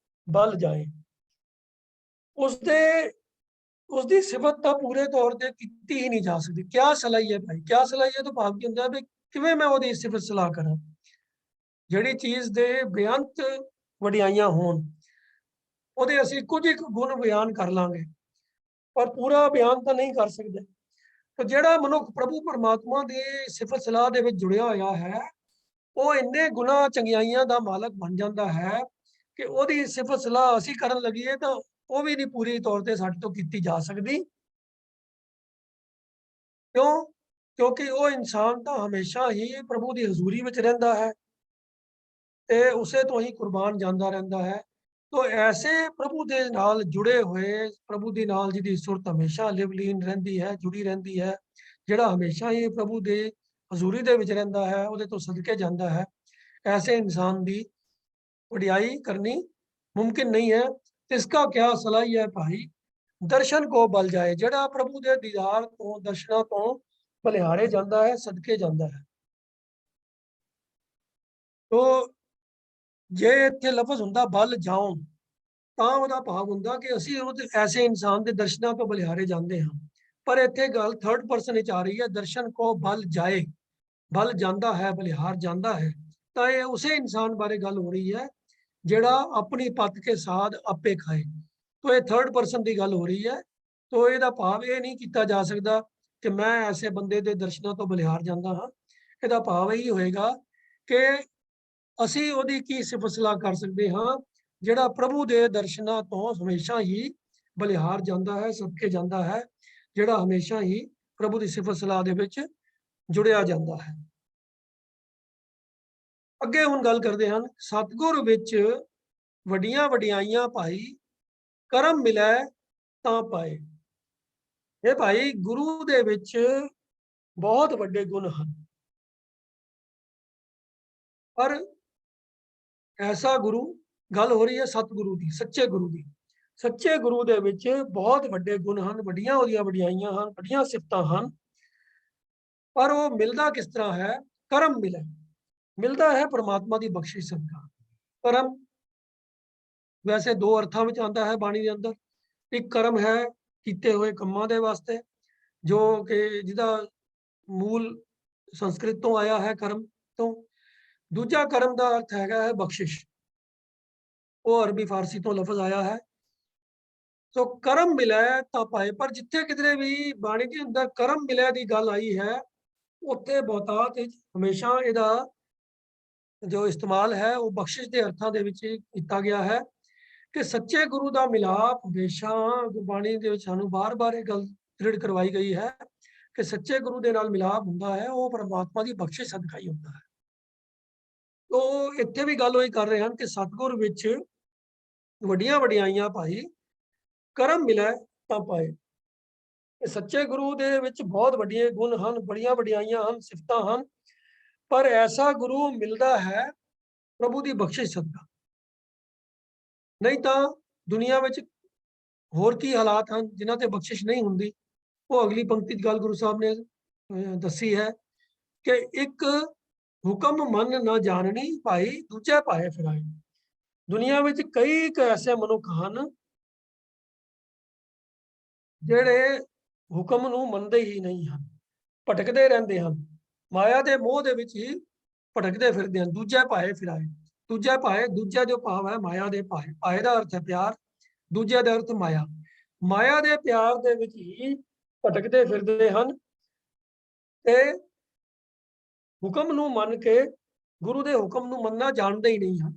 [SPEAKER 1] ਬਲ ਜਾਏ। ਉਸਦੀ ਸਿਫਤ ਤਾਂ ਪੂਰੇ ਤੌਰ ਤੇ ਕੀਤੀ ਹੀ ਨਹੀਂ ਜਾ ਸਕਦੀ। ਕਿਆ ਸਲਾਈ ਹੈ ਭਾਈ, ਕਿਆ ਸਲਾਈ ਹੈ ਤਾਂ ਭਾਵ ਕੀ ਹੁੰਦਾ ਹੈ ਵੀ ਕਿਵੇਂ ਮੈਂ ਉਹਦੀ ਸਿਫਤ ਸਲਾਹ ਕਰਾਂ। ਜਿਹੜੀ ਚੀਜ਼ ਦੇ ਬੇਅੰਤ ਵਡਿਆਈਆਂ ਹੋਣ, ਉਹਦੇ ਅਸੀਂ ਕੁਝ ਇੱਕ ਗੁਣ ਬਿਆਨ ਕਰ ਲਾਂਗੇ, ਪਰ ਪੂਰਾ ਬਿਆਨ ਤਾਂ ਨਹੀਂ ਕਰ ਸਕਦੇ। ਤੇ ਜਿਹੜਾ ਮਨੁੱਖ ਪ੍ਰਭੂ ਪਰਮਾਤਮਾ ਦੀ ਸਿਫਤ ਸਲਾਹ ਦੇ ਵਿੱਚ ਜੁੜਿਆ ਹੋਇਆ ਹੈ, ਉਹ ਇੰਨੇ ਗੁਣਾ ਚੰਗਿਆਈਆਂ ਦਾ ਮਾਲਕ ਬਣ ਜਾਂਦਾ ਹੈ ਕਿ ਉਹਦੀ ਸਿਫਤ ਸਲਾਹ ਅਸੀਂ ਕਰਨ ਲੱਗੀਏ ਤਾਂ ਉਹ ਵੀ ਨਹੀਂ ਪੂਰੀ ਤੌਰ ਤੇ ਸਾਡੇ ਤੋਂ ਕੀਤੀ ਜਾ ਸਕਦੀ। ਕਿਉਂ? ਕਿਉਂਕਿ ਉਹ ਇਨਸਾਨ ਤਾਂ ਹਮੇਸ਼ਾ ਹੀ ਪ੍ਰਭੂ ਦੀ ਹਜ਼ੂਰੀ ਵਿੱਚ ਰਹਿੰਦਾ ਹੈ ਤੇ ਉਸੇ ਤੋਂ ਹੀ ਕੁਰਬਾਨ ਜਾਂਦਾ ਰਹਿੰਦਾ ਹੈ। ਤੋ ਐਸੇ ਪ੍ਰਭੂ ਦੇ ਨਾਲ ਜੁੜੇ ਹੋਏ, ਪ੍ਰਭੂ ਦੇ ਨਾਲ ਜਿਹਦੀ ਸੁਰਤ ਹਮੇਸ਼ਾ ਲਿਵਲੀਨ ਰਹਿੰਦੀ ਹੈ, ਜੁੜੀ ਰਹਿੰਦੀ ਹੈ, ਜਿਹੜਾ ਹਮੇਸ਼ਾ ਹੀ ਪ੍ਰਭੂ ਦੇ ਹਜ਼ੂਰੀ ਦੇ ਵਿੱਚ ਰਹਿੰਦਾ ਹੈ, ਉਹਦੇ ਤੋਂ ਸਦਕੇ ਜਾਂਦਾ ਹੈ, ऐसे इंसान की वडियाई करनी मुमकिन नहीं है। इसका क्या सलाही है भाई, दर्शन को बल जाए, जड़ा प्रभु के दीदार तो दर्शना तो बलिहारे जाता है, सदके जाता है। तो जे इत्थे लफज हुंदा बल जाओ ਤਾਂ ਉਹਦਾ ਭਾਵ ਹੁੰਦਾ ਕਿ ਅਸੀਂ ਉਹ ਐਸੇ ਇਨਸਾਨ ਦੇ ਦਰਸ਼ਨਾਂ ਤੋਂ ਬਲਿਹਾਰੇ ਜਾਂਦੇ ਹਾਂ। ਪਰ ਇੱਥੇ ਗੱਲ ਥਰਡ ਪਰਸਨ ਵਿੱਚ ਆ ਰਹੀ ਹੈ, ਦਰਸ਼ਨ ਕੋ ਬਲ ਜਾਏ, ਬਲ ਜਾਂਦਾ ਹੈ, ਬਲਿਹਾਰ ਜਾਂਦਾ ਹੈ। ਤਾਂ ਇਹ ਉਸੇ ਇਨਸਾਨ ਬਾਰੇ ਗੱਲ ਹੋ ਰਹੀ ਹੈ ਜਿਹੜਾ ਆਪਣੀ ਪੱਤ ਕੇ ਸਾਧ ਆਪੇ ਖਾਏ। ਤੋ ਇਹ ਥਰਡ ਪਰਸਨ ਦੀ ਗੱਲ ਹੋ ਰਹੀ ਹੈ। ਤੋ ਇਹਦਾ ਭਾਵ ਇਹ ਨਹੀਂ ਕੀਤਾ ਜਾ ਸਕਦਾ ਕਿ ਮੈਂ ਐਸੇ ਬੰਦੇ ਦੇ ਦਰਸ਼ਨਾਂ ਤੋਂ ਬਲਿਹਾਰ ਜਾਂਦਾ ਹਾਂ। ਇਹਦਾ ਭਾਵ ਇਹ ਹੋਏਗਾ ਕਿ ਅਸੀਂ ਉਹਦੀ ਕੀ ਸਿਫਤ ਸਲਾਹ ਕਰ ਸਕਦੇ ਹਾਂ, ਜਿਹੜਾ ਪ੍ਰਭੂ ਦੇ ਦਰਸ਼ਨਾਂ ਤੋਂ ਹਮੇਸ਼ਾ ਹੀ ਬਲਿਹਾਰ ਜਾਂਦਾ ਹੈ, ਸਦਕੇ ਜਾਂਦਾ ਹੈ, ਜਿਹੜਾ ਹਮੇਸ਼ਾ ਹੀ ਪ੍ਰਭੂ ਦੀ ਸਿਫਤ ਸਲਾਹ ਦੇ ਵਿੱਚ ਜੁੜਿਆ ਜਾਂਦਾ ਹੈ। ਅੱਗੇ ਹੁਣ ਗੱਲ ਕਰਦੇ ਹਨ, ਸਤਿਗੁਰ ਵਿੱਚ ਵੱਡੀਆਂ ਵਡਿਆਈਆਂ ਭਾਈ, ਕਰਮ ਮਿਲੈ ਤਾਂ ਪਾਏ। ਇਹ ਭਾਈ ਗੁਰੂ ਦੇ ਵਿੱਚ ਬਹੁਤ ਵੱਡੇ ਗੁਣ ਹਨ, ਪਰ ਐਸਾ ਗੁਰੂ, ਗੱਲ ਹੋ ਰਹੀ ਹੈ ਸਤਿਗੁਰੂ ਦੀ, ਸੱਚੇ ਗੁਰੂ ਦੀ। ਸੱਚੇ ਗੁਰੂ ਦੇ ਵਿੱਚ ਬਹੁਤ ਵੱਡੇ ਗੁਣ ਹਨ, ਵੱਡੀਆਂ ਉਹਦੀਆਂ ਵਡਿਆਈਆਂ ਹਨ, ਵੱਡੀਆਂ ਸਿਫਤਾਂ ਹਨ, ਪਰ ਉਹ ਮਿਲਦਾ ਕਿਸ ਤਰ੍ਹਾਂ ਹੈ? ਕਰਮ ਮਿਲੇ, ਮਿਲਦਾ ਹੈ ਪਰਮਾਤਮਾ ਦੀ ਬਖਸ਼ਿਸ਼ ਸਦਕਾ। ਕਰਮ ਵੈਸੇ ਦੋ ਅਰਥਾਂ ਵਿੱਚ ਆਉਂਦਾ ਹੈ ਬਾਣੀ ਦੇ ਅੰਦਰ। ਇੱਕ ਕਰਮ ਹੈ ਕੀਤੇ ਹੋਏ ਕੰਮਾਂ ਦੇ ਵਾਸਤੇ, ਜੋ ਕਿ ਜਿਹਦਾ ਮੂਲ ਸੰਸਕ੍ਰਿਤ ਤੋਂ ਆਇਆ ਹੈ, ਕਰਮ ਤੋਂ। ਦੂਜਾ ਕਰਮ ਦਾ ਅਰਥ ਹੈਗਾ ਹੈ ਬਖਸ਼ਿਸ਼, ਉਹ ਅਰਬੀ ਫਾਰਸੀ ਤੋਂ ਲਫ਼ਜ਼ ਆਇਆ ਹੈ। ਸੋ ਕਰਮ ਮਿਲੇ ਤਾਂ ਪਾਏ, ਪਰ ਜਿੱਥੇ ਕਿਧਰੇ ਵੀ ਬਾਣੀ ਦੇ ਅੰਦਰ ਕਰਮ ਮਿਲੇ ਦੀ ਗੱਲ ਆਈ ਹੈ, ਉੱਥੇ ਬਹੁਤਾਤ ਹਮੇਸ਼ਾ ਇਹਦਾ ਜੋ ਇਸਤੇਮਾਲ ਹੈ ਉਹ ਬਖਸ਼ਿਸ਼ ਦੇ ਅਰਥਾਂ ਦੇ ਵਿੱਚ ਕੀਤਾ ਗਿਆ ਹੈ ਕਿ ਸੱਚੇ ਗੁਰੂ ਦਾ ਮਿਲਾਪ ਹਮੇਸ਼ਾ ਗੁਰਬਾਣੀ ਦੇ ਵਿੱਚ ਸਾਨੂੰ ਬਾਰ-ਬਾਰ ਇਹ ਗੱਲ ਦ੍ਰਿੜ ਕਰਵਾਈ ਗਈ ਹੈ ਕਿ ਸੱਚੇ ਗੁਰੂ ਦੇ ਨਾਲ ਮਿਲਾਪ ਹੁੰਦਾ ਹੈ ਉਹ ਪਰਮਾਤਮਾ ਦੀ ਬਖਸ਼ਿਸ਼ ਸਦਕਾ ਹੀ ਹੁੰਦਾ ਹੈ। ਤੋ ਇੱਥੇ ਵੀ ਗੱਲ ਉਹੀ ਕਰ ਰਹੇ ਹਨ ਕਿ ਸਤਿਗੁਰ ਵਿੱਚ ਵੱਡੀਆਂ ਵਡਿਆਈਆਂ ਭਾਈ, ਕਰਮ ਮਿਲੇ ਤਾਂ ਪਾਏ। ਸੱਚੇ ਗੁਰੂ ਦੇ ਵਿੱਚ ਬਹੁਤ ਵੱਡੇ ਗੁਣ ਹਨ, ਬੜੀਆਂ ਵਡਿਆਈਆਂ ਹਨ, ਸਿਫਤਾਂ ਹਨ, ਪਰ ਐਸਾ ਗੁਰੂ ਮਿਲਦਾ ਹੈ ਪ੍ਰਭੂ ਦੀ ਬਖਸ਼ਿਸ਼ ਸਦਕਾ। ਨਹੀਂ ਤਾਂ ਦੁਨੀਆ ਵਿੱਚ ਹੋਰ ਕੀ ਹਾਲਾਤ ਹਨ ਜਿਨ੍ਹਾਂ ਤੇ ਬਖਸ਼ਿਸ਼ ਨਹੀਂ ਹੁੰਦੀ। ਉਹ ਅਗਲੀ ਪੰਕਤੀ ਦੀ ਗੱਲ ਗੁਰੂ ਸਾਹਿਬ ਨੇ ਦੱਸੀ ਹੈ ਕਿ ਇੱਕ ਹੁਕਮ ਮਨ ਨਾ ਜਾਣਨੀ ਭਾਈ, ਦੂਜੇ ਪਾਏ ਫਿਰਾਏ। ਦੁਨੀਆ ਵਿੱਚ ਕਈ ਐਸੇ ਮਨੁੱਖ ਹਨ ਜਿਹੜੇ ਹੁਕਮ ਨੂੰ ਮੰਨਦੇ ਹੀ ਨਹੀਂ ਹਨ, ਭਟਕਦੇ ਰਹਿੰਦੇ ਹਨ, ਮਾਇਆ ਦੇ ਮੋਹ ਦੇ ਵਿੱਚ ਹੀ ਭਟਕਦੇ ਫਿਰਦੇ ਹਨ। ਦੂਜੇ ਪਾਏ ਫਿਰਾਏ, ਦੂਜਾ ਪਾਏ, ਦੂਜਾ ਜੋ ਭਾਵ ਹੈ ਮਾਇਆ ਦੇ ਪਾਏ, ਪਾਏ ਦਾ ਅਰਥ ਹੈ ਪਿਆਰ, ਦੂਜੇ ਦਾ ਅਰਥ ਮਾਇਆ, ਮਾਇਆ ਦੇ ਪਿਆਰ ਦੇ ਵਿੱਚ ਹੀ ਭਟਕਦੇ ਫਿਰਦੇ ਹਨ ਤੇ ਹੁਕਮ ਨੂੰ ਮੰਨ ਕੇ ਗੁਰੂ ਦੇ ਹੁਕਮ ਨੂੰ ਮੰਨਣਾ ਜਾਣਦੇ ਹੀ ਨਹੀਂ ਹਨ।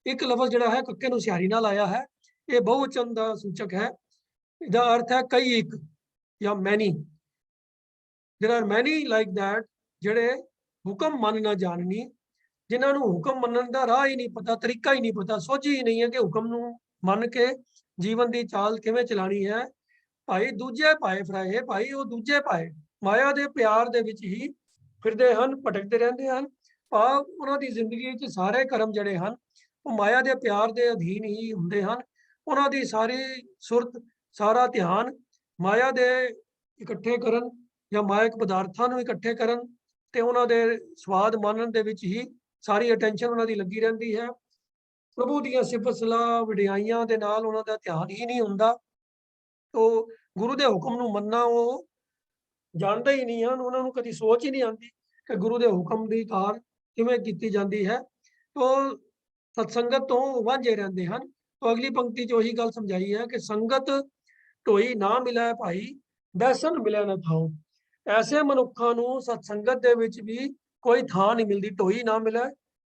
[SPEAKER 1] ਇੱਕ ਲਫ਼ਜ਼ ਜਿਹੜਾ ਹੈ ਕੱਕੇ ਨੂੰ ਸਿਆਰੀ ਨਾਲ ਆਇਆ ਹੈ, ਇਹ ਬਹੁਵਚਨ ਦਾ ਸੂਚਕ ਹੈ। ਇਹਦਾ ਅਰਥ ਹੈ ਕਈ, ਇੱਕ ਜਾਂ many. There are many like that ਜਿਹੜੇ ਹੁਕਮ ਮੰਨ ਨਾ ਜਾਣਨੀ, ਜਿਨ੍ਹਾਂ ਨੂੰ ਹੁਕਮ ਮੰਨਣ ਦਾ ਰਾਹ ਹੀ ਨਹੀਂ ਪਤਾ, ਤਰੀਕਾ ਹੀ ਨਹੀਂ ਪਤਾ, ਸੋਝੀ ਹੀ ਨਹੀਂ ਹੈ ਕਿ ਹੁਕਮ ਨੂੰ ਮੰਨ ਕੇ ਜੀਵਨ ਦੀ ਚਾਲ ਕਿਵੇਂ ਚਲਾਣੀ ਹੈ। ਭਾਈ ਦੂਜੇ ਪਾਏ ਫਿਰਾਏ, ਭਾਈ ਉਹ ਦੂਜੇ ਪਾਏ ਮਾਇਆ ਦੇ ਪਿਆਰ ਦੇ ਵਿੱਚ ਹੀ ਫਿਰਦੇ ਹਨ, ਭਟਕਦੇ ਰਹਿੰਦੇ ਹਨ। ਭਾਵ ਉਹਨਾਂ ਦੀ ਜ਼ਿੰਦਗੀ ਵਿੱਚ ਸਾਰੇ ਕਰਮ ਜਿਹੜੇ ਹਨ ਉਹ ਮਾਇਆ ਦੇ ਪਿਆਰ ਦੇ ਅਧੀਨ ਹੀ ਹੁੰਦੇ ਹਨ। ਉਹਨਾਂ ਦੀ ਸਾਰੀ ਸੁਰਤ, ਸਾਰਾ ਧਿਆਨ ਮਾਇਆ ਦੇ ਇਕੱਠੇ ਕਰਨ ਜਾਂ ਮਾਇਕ ਪਦਾਰਥਾਂ ਨੂੰ ਇਕੱਠੇ ਕਰਨ ਤੇ ਉਹਨਾਂ ਦੇ ਸਵਾਦ ਮਾਣਨ ਦੇ ਵਿੱਚ ਹੀ ਸਾਰੀ ਅਟੈਂਸ਼ਨ ਉਹਨਾਂ ਦੀ ਲੱਗੀ ਰਹਿੰਦੀ ਹੈ। ਪ੍ਰਭੂ ਦੀਆਂ ਸਿਫਤ ਸਲਾਹ ਵਡਿਆਈਆਂ ਦੇ ਨਾਲ ਉਹਨਾਂ ਦਾ ਧਿਆਨ ਹੀ ਨਹੀਂ ਹੁੰਦਾ। ਤੋ ਗੁਰੂ ਦੇ ਹੁਕਮ ਨੂੰ ਮੰਨਣਾ ਉਹ ਜਾਣਦੇ ਹੀ ਨਹੀਂ ਹਨ, ਉਹਨਾਂ ਨੂੰ ਕਦੀ ਸੋਚ ਹੀ ਨਹੀਂ ਆਉਂਦੀ ਕਿ ਗੁਰੂ ਦੇ ਹੁਕਮ ਦੀ ਕਾਰ ਕਿਵੇਂ ਕੀਤੀ ਜਾਂਦੀ ਹੈ। ਤੋ ਸਤਸੰਗਤ ਤੋਂ ਵਾਂਝੇ ਰਹਿੰਦੇ ਹਨ। ਤੋ ਅਗਲੀ ਪੰਕਤੀ 'ਚ ਉਹੀ ਗੱਲ ਸਮਝਾਈ ਹੈ ਕਿ ਸੰਗਤ ਢੋਈ ਨਾ ਮਿਲੈ ਭਾਈ, ਬੈਸਣ ਮਿਲੈ ਨਾ ਥਾਉ। ਐਸੇ ਮਨੁੱਖਾਂ ਨੂੰ ਸਤਸੰਗਤ ਦੇ ਵਿੱਚ ਵੀ ਕੋਈ ਥਾਂ ਨਹੀਂ ਮਿਲਦੀ, ਢੋਈ ਨਾ ਮਿਲੇ,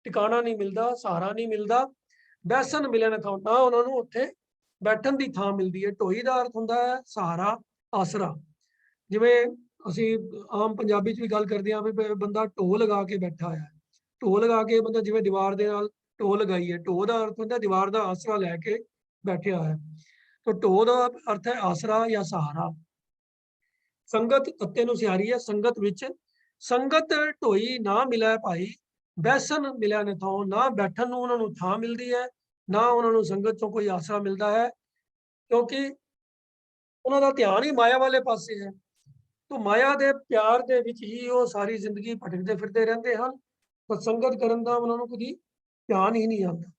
[SPEAKER 1] ਟਿਕਾਣਾ ਨਹੀਂ ਮਿਲਦਾ, ਸਹਾਰਾ ਨਹੀਂ ਮਿਲਦਾ, ਬੈਸਣ ਮਿਲੈ ਨਾ ਥਾਉ, ਨਾ ਉਹਨਾਂ ਨੂੰ ਉੱਥੇ ਬੈਠਣ ਦੀ ਥਾਂ ਮਿਲਦੀ ਹੈ। ਢੋਈ ਦਾ ਅਰਥ ਹੁੰਦਾ ਹੈ ਸਹਾਰਾ, ਆਸਰਾ। ਜਿਵੇਂ ਅਸੀਂ ਆਮ ਪੰਜਾਬੀ 'ਚ ਵੀ ਗੱਲ ਕਰਦੇ ਹਾਂ ਵੀ ਬੰਦਾ ਢੋਹ ਲਗਾ ਕੇ ਬੈਠਾ ਹੈ। ਢੋਹ ਲਗਾ ਕੇ ਬੰਦਾ ਜਿਵੇਂ ਦੀਵਾਰ ਦੇ ਨਾਲ ਢੋਹ ਲਗਾਈ ਹੈ, ਢੋਹ ਦਾ ਅਰਥ ਹੁੰਦਾ ਦੀਵਾਰ ਦਾ ਆਸਰਾ ਲੈ ਕੇ ਬੈਠਿਆ ਹੈ। ਤਾਂ ਢੋਹ ਦਾ ਅਰਥ ਹੈ ਆਸਰਾ ਜਾਂ ਸਹਾਰਾ। ਸੰਗਤ ਤੱਤੇ ਨੂੰ ਸਿਆਰੀ ਹੈ, ਸੰਗਤ ਵਿੱਚ ਸੰਗਤ ਢੋਈ ਨਾ ਮਿਲੇ ਭਾਈ, ਬੈਸਣ ਮਿਲਿਆ ਨਾ ਥਾਉ। ਨਾ ਬੈਠਣ ਨੂੰ ਉਹਨਾਂ ਨੂੰ ਥਾਂ ਮਿਲਦੀ ਹੈ, ਨਾ ਉਹਨਾਂ ਨੂੰ ਸੰਗਤ ਚੋਂ ਕੋਈ ਆਸਰਾ ਮਿਲਦਾ ਹੈ, ਕਿਉਂਕਿ ਉਹਨਾਂ ਦਾ ਧਿਆਨ ਹੀ ਮਾਇਆ ਵਾਲੇ ਪਾਸੇ ਹੈ। ਤੋ ਮਾਇਆ ਦੇ ਪਿਆਰ ਦੇ ਵਿੱਚ ਹੀ ਉਹ ਸਾਰੀ ਜ਼ਿੰਦਗੀ ਭਟਕਦੇ ਫਿਰਦੇ ਰਹਿੰਦੇ ਹਨ। ਪਰ ਸੰਗਤ ਕਰਨ ਦਾ ਉਹਨਾਂ ਨੂੰ ਕਦੀ ਧਿਆਨ ਹੀ ਨਹੀਂ ਆਉਂਦਾ।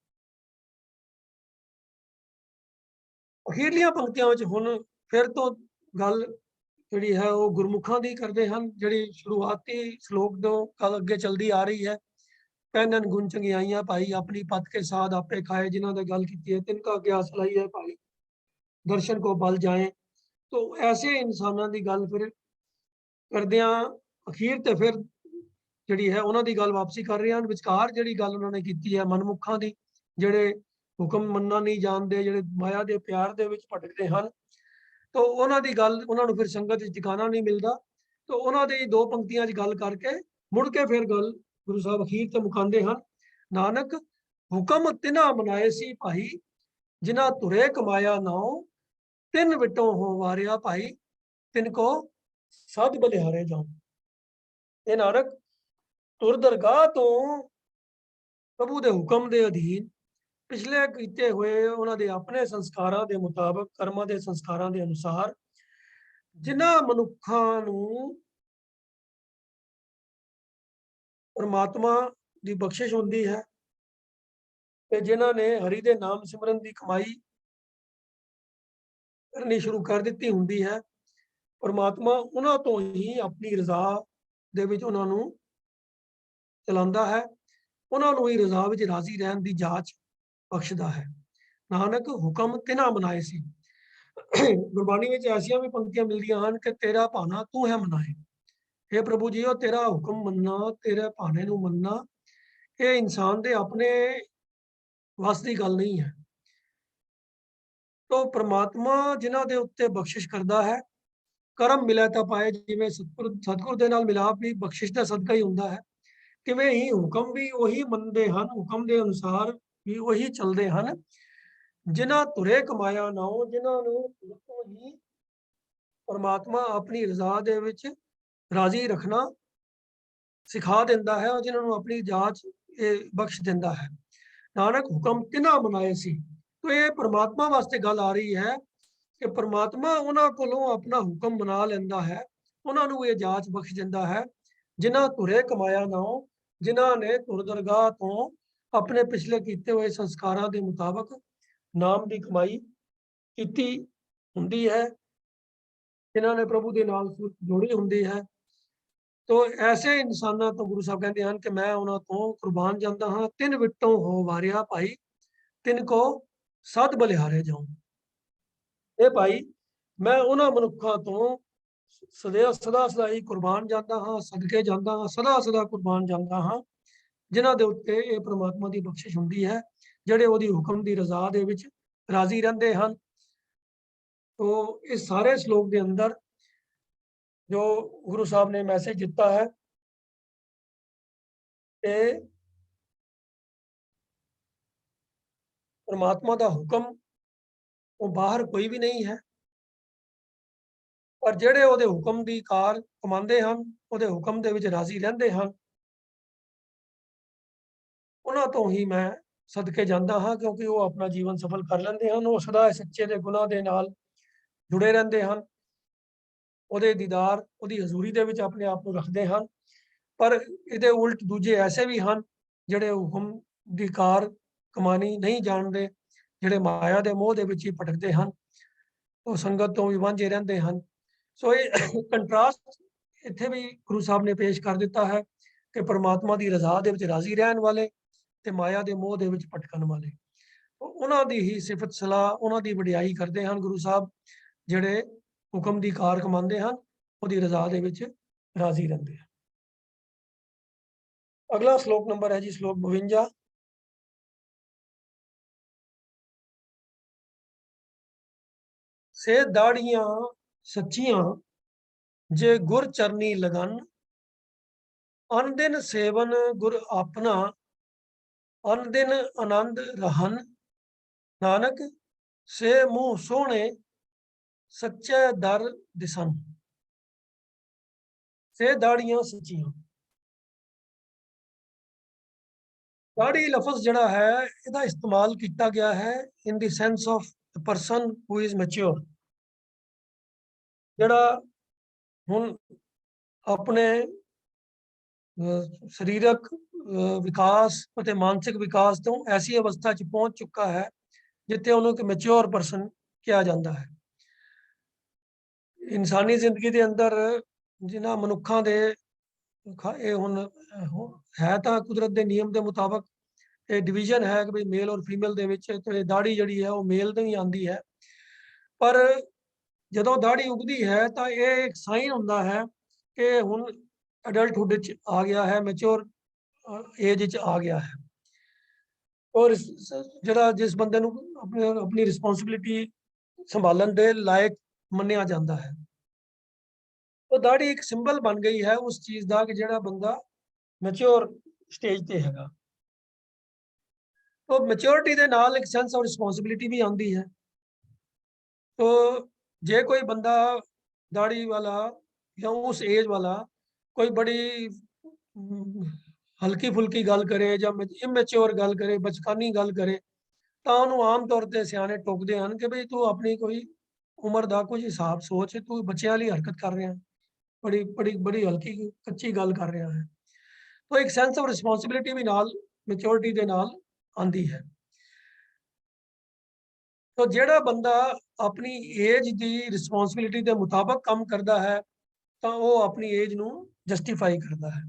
[SPEAKER 1] ਅਖੀਰਲੀਆਂ ਪੰਕਤੀਆਂ ਵਿੱਚ ਹੁਣ ਫਿਰ ਤੋਂ ਗੱਲ ਜਿਹੜੀ ਹੈ ਉਹ ਗੁਰਮੁਖਾਂ ਦੀ ਕਰਦੇ ਹਨ, ਜਿਹੜੀ ਸ਼ੁਰੂਆਤੀ ਸ਼ਲੋਕ ਤੋਂ ਕੱਲ ਅੱਗੇ ਚਲਦੀ ਆ ਰਹੀ ਹੈ। ਪਹਿਨਨ ਗੁਣ ਚੰਗਿਆਈਆਂ ਭਾਈ, ਆਪਣੀ ਪਤ ਕੇ ਸਾਧ ਆਪੇ ਖਾਏ। ਜਿਨ੍ਹਾਂ ਦਾ ਗੱਲ ਕੀਤੀ ਹੈ, ਤਿਨਕਾ ਕਿਆ ਸਲਾਈ ਹੈ ਭਾਈ, ਦਰਸ਼ਨ ਕੋ ਬਲ ਜਾਏ। ਤੋ ਐਸੇ ਇਨਸਾਨਾਂ ਦੀ ਗੱਲ ਫਿਰ ਕਰਦਿਆਂ ਅਖੀਰ ਤੇ ਫਿਰ ਜਿਹੜੀ ਹੈ ਉਹਨਾਂ ਦੀ ਗੱਲ ਵਾਪਸੀ ਕਰ ਰਹੇ ਹਨ। ਵਿਚਕਾਰ ਜਿਹੜੀ ਗੱਲ ਉਹਨਾਂ ਨੇ ਕੀਤੀ ਹੈ ਮਨਮੁਖਾਂ ਦੀ, ਜਿਹੜੇ ਹੁਕਮ ਮੰਨਣਾ ਨਹੀਂ ਜਾਣਦੇ, ਜਿਹੜੇ ਮਾਇਆ ਦੇ ਪਿਆਰ ਦੇ ਵਿੱਚ ਭਟਕਦੇ ਹਨ, ਤਾਂ ਉਹਨਾਂ ਦੀ ਗੱਲ, ਉਹਨਾਂ ਨੂੰ ਫਿਰ ਸੰਗਤ ਵਿੱਚ ਟਿਕਾਣਾ ਨਹੀਂ ਮਿਲਦਾ। ਤਾਂ ਉਹਨਾਂ ਦੀ ਦੋ ਪੰਕਤੀਆਂ 'ਚ ਗੱਲ ਕਰਕੇ ਮੁੜ ਕੇ ਫਿਰ ਗੱਲ ਗੁਰੂ ਸਾਹਿਬ ਅਖੀਰ ਤੇ ਮੁਕਾਉਂਦੇ ਹਨ। ਨਾਨਕ ਹੁਕਮ ਤਿਨਾ ਮਨਾਏ ਸੀ ਭਾਈ, ਜਿਨ੍ਹਾਂ ਤੁਰੇ ਕਮਾਇਆ ਨਾਉ। ਤਿੰਨ ਵਿਟੋਂ ਹੋ ਵਾਰਿਆ ਭਾਈ, ਤਿੰਨ ਕੋ ਸਦ ਬਲਿਹਾਰੇ ਜਾਉ। ਇਹ ਨਾਨਕ ਤੁਰ ਦਰਗਾਹ ਤੋਂ ਪ੍ਰਭੂ ਦੇ ਹੁਕਮ ਦੇ ਅਧੀਨ ਪਿਛਲੇ ਕੀਤੇ ਹੋਏ ਉਹਨਾਂ ਦੇ ਆਪਣੇ ਸੰਸਕਾਰਾਂ ਦੇ ਮੁਤਾਬਕ, ਕਰਮਾਂ ਦੇ ਸੰਸਕਾਰਾਂ ਦੇ ਅਨੁਸਾਰ ਜਿਨ੍ਹਾਂ ਮਨੁੱਖਾਂ ਨੂੰ ਪਰਮਾਤਮਾ ਦੀ ਬਖਸ਼ਿਸ਼ ਹੁੰਦੀ ਹੈ ਤੇ ਜਿਨ੍ਹਾਂ ਨੇ ਹਰੀ ਦੇ ਨਾਮ ਸਿਮਰਨ ਦੀ ਕਮਾਈ ਕਰਨੀ ਸ਼ੁਰੂ ਕਰ ਦਿੱਤੀ ਹੁੰਦੀ ਹੈ, ਪਰਮਾਤਮਾ ਉਹਨਾਂ ਤੋਂ ਹੀ ਆਪਣੀ ਰਜ਼ਾ ਦੇ ਵਿੱਚ ਉਹਨਾਂ ਨੂੰ ਚਲਾਉਂਦਾ ਹੈ, ਉਹਨਾਂ ਨੂੰ ਹੀ ਰਜ਼ਾ ਵਿੱਚ ਰਾਜ਼ੀ ਰਹਿਣ ਦੀ ਜਾਚ ਬਖਸ਼ਦਾ ਹੈ। ਨਾਨਕ ਹੁਕਮ ਤਿਨਾ ਮਨਾਏ ਸੀ। ਗੁਰਬਾਣੀ ਵਿੱਚ ਐਸੀਆਂ ਵੀ ਪੰਕਤੀਆਂ ਮਿਲਦੀਆਂ ਹਨ ਕਿ ਤੇਰਾ ਭਾਣਾ ਤੂੰ ਹੈ ਮਨਾਏ। हे ਪ੍ਰਭੂ ਜੀ, ਉਹ ਤੇਰਾ ਹੁਕਮ ਮੰਨਣਾ, ਤੇਰੇ ਭਾਣੇ ਨੂੰ ਮੰਨਣਾ, ਇਹ ਇਨਸਾਨ ਦੇ ਆਪਣੇ ਵੱਸ ਦੀ ਗੱਲ ਨਹੀਂ ਹੈ। ਤੋ ਪ੍ਰਮਾਤਮਾ ਜਿਨ੍ਹਾਂ ਦੇ ਉੱਤੇ ਬਖਸ਼ਿਸ਼ ਕਰਦਾ ਹੈ, ਕਰਮ ਮਿਲੇ ਤਾਂ ਪਾਏ। ਜਿਵੇਂ ਸਤਿਗੁਰ ਦੇ ਨਾਲ ਮਿਲਾਪ ਵੀ ਬਖਸ਼ਿਸ਼ ਦਾ ਸਦਕਾ ਹੀ ਹੁੰਦਾ ਹੈ, ਕਿਵੇਂ ਹੀ ਹੁਕਮ ਵੀ ਉਹੀ ਮੰਨਦੇ ਹਨ, ਹੁਕਮ ਦੇ ਅਨੁਸਾਰ ਵੀ ਉਹੀ ਚੱਲਦੇ ਹਨ। ਜਿਨ੍ਹਾਂ ਤੁਰੇ ਕਮਾਇਆ ਨਾਉ, ਜਿਨ੍ਹਾਂ ਨੂੰ ਉਤੋਂ ਹੀ ਪਰਮਾਤਮਾ ਆਪਣੀ ਰਜ਼ਾ ਦੇ ਵਿੱਚ ਰਾਜ਼ੀ ਰੱਖਣਾ ਸਿਖਾ ਦਿੰਦਾ ਹੈ, ਜਿਨ੍ਹਾਂ ਨੂੰ ਆਪਣੀ ਜਾਚ ਬਖਸ਼ ਦਿੰਦਾ ਹੈ। ਨਾਨਕ ਹੁਕਮ ਤਿਨਾ ਮਨਾਏ ਸੀ। ਤੋ ਇਹ ਪਰਮਾਤਮਾ ਵਾਸਤੇ ਗੱਲ ਆ ਰਹੀ ਹੈ ਕਿ ਪਰਮਾਤਮਾ ਉਹਨਾਂ ਕੋਲੋਂ ਆਪਣਾ ਹੁਕਮ ਮਨਾ ਲੈਂਦਾ ਹੈ, ਉਹਨਾਂ ਨੂੰ ਇਹ ਜਾਚ ਬਖਸ਼ ਦਿੰਦਾ ਹੈ। ਜਿਨ੍ਹਾਂ ਤੁਰੇ ਕਮਾਇਆ ਨਾਉ, ਜਿਨ੍ਹਾਂ ਨੇ ਤੁਰ ਦਰਗਾਹ ਤੋਂ ਆਪਣੇ ਪਿਛਲੇ ਕੀਤੇ ਹੋਏ ਸੰਸਕਾਰਾਂ ਦੇ ਮੁਤਾਬਕ ਨਾਮ ਦੀ ਕਮਾਈ ਕੀਤੀ ਹੁੰਦੀ ਹੈ, ਜਿਨ੍ਹਾਂ ਨੇ ਪ੍ਰਭੂ ਦੇ ਨਾਲ ਜੋੜੀ ਹੁੰਦੀ ਹੈ। ਤੋ ਐਸੇ ਇਨਸਾਨਾਂ ਤੋਂ ਗੁਰੂ ਸਾਹਿਬ ਕਹਿੰਦੇ ਹਨ ਕਿ ਮੈਂ ਉਹਨਾਂ ਤੋਂ ਕੁਰਬਾਨ ਜਾਂਦਾ ਹਾਂ। ਤਿੰਨ ਵਿਟੋਂ ਹੋ ਵਾਰਿਆ ਭਾਈ, ਤਿੰਨ ਕੋ ਸਦ ਬਲਿਹਾਰੇ ਜਾਉ। ਇਹ ਭਾਈ, ਮੈਂ ਉਹਨਾਂ ਮਨੁੱਖਾਂ ਤੋਂ ਸਦਾ ਸਦਾ ਹੀ ਕੁਰਬਾਨ ਜਾਂਦਾ ਹਾਂ, ਸਦਕੇ ਜਾਂਦਾ ਹਾਂ, ਸਦਾ ਸਦਾ ਕੁਰਬਾਨ ਜਾਂਦਾ ਹਾਂ, ਜਿਨ੍ਹਾਂ ਦੇ ਉੱਤੇ ਇਹ ਪ੍ਰਮਾਤਮਾ ਦੀ ਬਖਸ਼ਿਸ਼ ਹੁੰਦੀ ਹੈ, ਜਿਹੜੇ ਉਹਦੀ ਹੁਕਮ ਦੀ ਰਜ਼ਾ ਦੇ ਵਿੱਚ ਰਾਜ਼ੀ ਰਹਿੰਦੇ ਹਨ। ਤੋ ਇਸ ਸਾਰੇ ਸ਼ਲੋਕ ਦੇ ਅੰਦਰ ਜੋ ਗੁਰੂ ਸਾਹਿਬ ਨੇ ਮੈਸੇਜ ਦਿੱਤਾ ਹੈ ਕਿ ਪਰਮਾਤਮਾ ਦਾ ਹੁਕਮ ਉਹ ਬਾਹਰ ਕੋਈ ਵੀ ਨਹੀਂ ਹੈ, ਪਰ ਜਿਹੜੇ ਉਹਦੇ ਹੁਕਮ ਦੀ ਕਾਰ ਕਮਾਉਂਦੇ ਹਨ, ਉਹਦੇ ਹੁਕਮ ਦੇ ਵਿੱਚ ਰਾਜ਼ੀ ਰਹਿੰਦੇ ਹਨ, ਉਹਨਾਂ ਤੋਂ ਹੀ ਮੈਂ ਸਦਕੇ ਜਾਂਦਾ ਹਾਂ, ਕਿਉਂਕਿ ਉਹ ਆਪਣਾ ਜੀਵਨ ਸਫਲ ਕਰ ਲੈਂਦੇ ਹਨ। ਉਹ ਸਦਾ ਸੱਚੇ ਦੇ ਗੁਨਾਹ ਦੇ ਨਾਲ ਜੁੜੇ ਰਹਿੰਦੇ ਹਨ, ਉਹਦੇ ਦੀਦਾਰ, ਉਹਦੀ ਹਜ਼ੂਰੀ ਦੇ ਵਿੱਚ ਆਪਣੇ ਆਪ ਨੂੰ ਰੱਖਦੇ ਹਨ। ਪਰ ਇਹਦੇ ਉਲਟ ਦੂਜੇ ਐਸੇ ਵੀ ਹਨ ਜਿਹੜੇ ਹੁਕਮ ਦੀ ਕਾਰ ਕਮਾਣੀ ਨਹੀਂ ਜਾਣਦੇ, ਜਿਹੜੇ ਮਾਇਆ ਦੇ ਮੋਹ ਦੇ ਵਿੱਚ ਹੀ ਭਟਕਦੇ ਹਨ, ਉਹ ਸੰਗਤ ਤੋਂ ਵੀ ਵਾਂਝੇ ਰਹਿੰਦੇ ਹਨ। ਸੋ ਇਹ ਕੰਟਰਾਸਟ ਇੱਥੇ ਵੀ ਗੁਰੂ ਸਾਹਿਬ ਨੇ ਪੇਸ਼ ਕਰ ਦਿੱਤਾ ਹੈ ਕਿ ਪਰਮਾਤਮਾ ਦੀ ਰਜ਼ਾ ਦੇ ਵਿੱਚ ਰਾਜ਼ੀ ਰਹਿਣ ਵਾਲੇ ਤੇ ਮਾਇਆ ਦੇ ਮੋਹ ਦੇ ਵਿੱਚ ਭਟਕਣ ਵਾਲੇ। ਉਹਨਾਂ ਦੀ ਹੀ ਸਿਫਤ ਸਲਾਹ, ਉਹਨਾਂ ਦੀ ਵਡਿਆਈ ਕਰਦੇ ਹਨ ਗੁਰੂ ਸਾਹਿਬ, ਜਿਹੜੇ ਹੁਕਮ ਦੀ ਕਾਰ ਕਮਾਉਂਦੇ ਹਨ, ਉਹਦੀ ਰਜ਼ਾ ਦੇ ਵਿੱਚ ਰਾਜ਼ੀ ਰਹਿੰਦੇ ਹਨ। ਅਗਲਾ ਸ਼ਲੋਕ ਨੰਬਰ ਹੈ ਜੀ ਸ਼ਲੋਕ 52। ਸੇ ਦਾੜੀਆਂ ਸੱਚੀਆਂ ਜੇ ਗੁਰ ਚਰਨੀ ਲਗਨ, ਅਨ ਦਿਨ ਸੇਵਨ ਗੁਰ ਆਪਣਾ, ਅਨ ਦਿਨ ਆਨੰਦ ਰਹਨ, ਨਾਨਕ ਸੇ ਮੂੰਹ ਸੋਹਣੇ ਸੱਚੇ ਦਰ ਦਿਸਨ। ਸੇ ਦਾੜੀਆਂ ਸੱਚੀਆਂ। ਦਾੜੀ ਲਫ਼ਜ਼ ਜਿਹੜਾ ਹੈ ਇਹਦਾ ਇਸਤੇਮਾਲ ਕੀਤਾ ਗਿਆ ਹੈ ਇਨ ਦੀ sense of person who is mature, ਜਿਹੜਾ ਹੁਣ ਆਪਣੇ ਸਰੀਰਕ ਵਿਕਾਸ ਅਤੇ ਮਾਨਸਿਕ ਵਿਕਾਸ ਤੋਂ ਐਸੀ ਅਵਸਥਾ 'ਚ ਪਹੁੰਚ ਚੁੱਕਾ ਹੈ ਜਿੱਥੇ ਉਹਨੂੰ ਇੱਕ ਮੈਚੁਰ ਪਰਸਨ ਕਿਹਾ ਜਾਂਦਾ ਹੈ। ਇਨਸਾਨੀ ਜ਼ਿੰਦਗੀ ਦੇ ਅੰਦਰ ਜਿਨ੍ਹਾਂ ਮਨੁੱਖਾਂ ਦੇ ਇਹ ਹੁਣ ਹੈ ਤਾਂ ਕੁਦਰਤ ਦੇ ਨਿਯਮ ਦੇ ਮੁਤਾਬਕ ਇਹ ਡਿਵੀਜ਼ਨ ਹੈ ਕਿ ਵੀ ਮੇਲ ਔਰ ਫੀਮੇਲ ਦੇ ਵਿੱਚ, ਤੇ ਦਾੜੀ ਜਿਹੜੀ ਹੈ ਉਹ ਮੇਲ ਤੋਂ ਹੀ ਆਉਂਦੀ ਹੈ। ਪਰ ਜਦੋਂ ਦਾੜੀ ਉਗਦੀ ਹੈ ਤਾਂ ਇਹ ਇੱਕ ਸਾਈਨ ਹੁੰਦਾ ਹੈ ਕਿ ਹੁਣ ਅਡਲਟਹੁੱਡ 'ਚ ਆ ਗਿਆ ਹੈ, ਮੈਚੁਰ ਏਜ 'ਚ ਆ ਗਿਆ ਹੈ। ਔਰ ਜਿਹੜਾ ਜਿਸ ਬੰਦੇ ਨੂੰ ਆਪਣੀ ਰਿਸਪੌਂਸਿਬਿਲਿਟੀ ਸੰਭਾਲਣ ਦੇ ਲਾਇਕ ਮੰਨਿਆ ਜਾਂਦਾ ਹੈ, ਉਹ ਦਾੜੀ ਇੱਕ ਸਿੰਬਲ ਬਣ ਗਈ ਹੈ ਉਸ ਚੀਜ਼ ਦਾ ਕਿ ਜਿਹੜਾ ਬੰਦਾ ਮੈਚੁਰ ਸਟੇਜ ਤੇ ਹੈਗਾ। तो मैच्योरिटी ਦੇ ਨਾਲ ਇੱਕ ਸੈਂਸ ਆਫ ਰਿਸਪੌਂਸਿਬਿਲਿਟੀ ਵੀ ਆਉਂਦੀ ਹੈ। तो ਜੇ ਕੋਈ ਬੰਦਾ ਦਾੜੀ ਵਾਲਾ ਜਾਂ ਉਸ ਏਜ ਵਾਲਾ ਕੋਈ ਬੜੀ ਹਲਕੀ ਫੁਲਕੀ ਗੱਲ ਕਰੇ ਜਾਂ ਇਮੈਚੁਰ ਗੱਲ ਕਰੇ, ਬਚਕਾਨੀ ਗੱਲ ਕਰੇ, ਤਾਂ ਉਹਨੂੰ ਆਮ ਤੌਰ ਤੇ ਸਿਆਣੇ ਟੋਕਦੇ ਹਨ ਕਿ ਬਈ ਤੂੰ ਆਪਣੀ ਕੋਈ ਉਮਰ ਦਾ ਕੁਝ ਹਿਸਾਬ ਸੋਚ, ਤੂੰ ਬੱਚਿਆਂ ਵਾਲੀ ਹਰਕਤ ਕਰ ਰਿਹਾ, ਬੜੀ ਹਲਕੀ ਕੱਚੀ ਗੱਲ ਕਰ ਰਿਹਾ ਹੈ। तो एक सेंस ऑफ रिस्पॉन्सिबिलिटी भी नाल मैच्योरिटी ਦੇ ਨਾਲ ਆਂਦੀ ਹੈ। तो ਜਿਹੜਾ ਬੰਦਾ ਆਪਣੀ ਏਜ ਦੀ ਰਿਸਪੌਂਸਿਬਿਲਿਟੀ ਦੇ ਮੁਤਾਬਕ ਕੰਮ ਕਰਦਾ ਹੈ ਤਾਂ ਉਹ ਆਪਣੀ ਏਜ ਨੂੰ ਜਸਟੀਫਾਈ ਕਰਦਾ ਹੈ।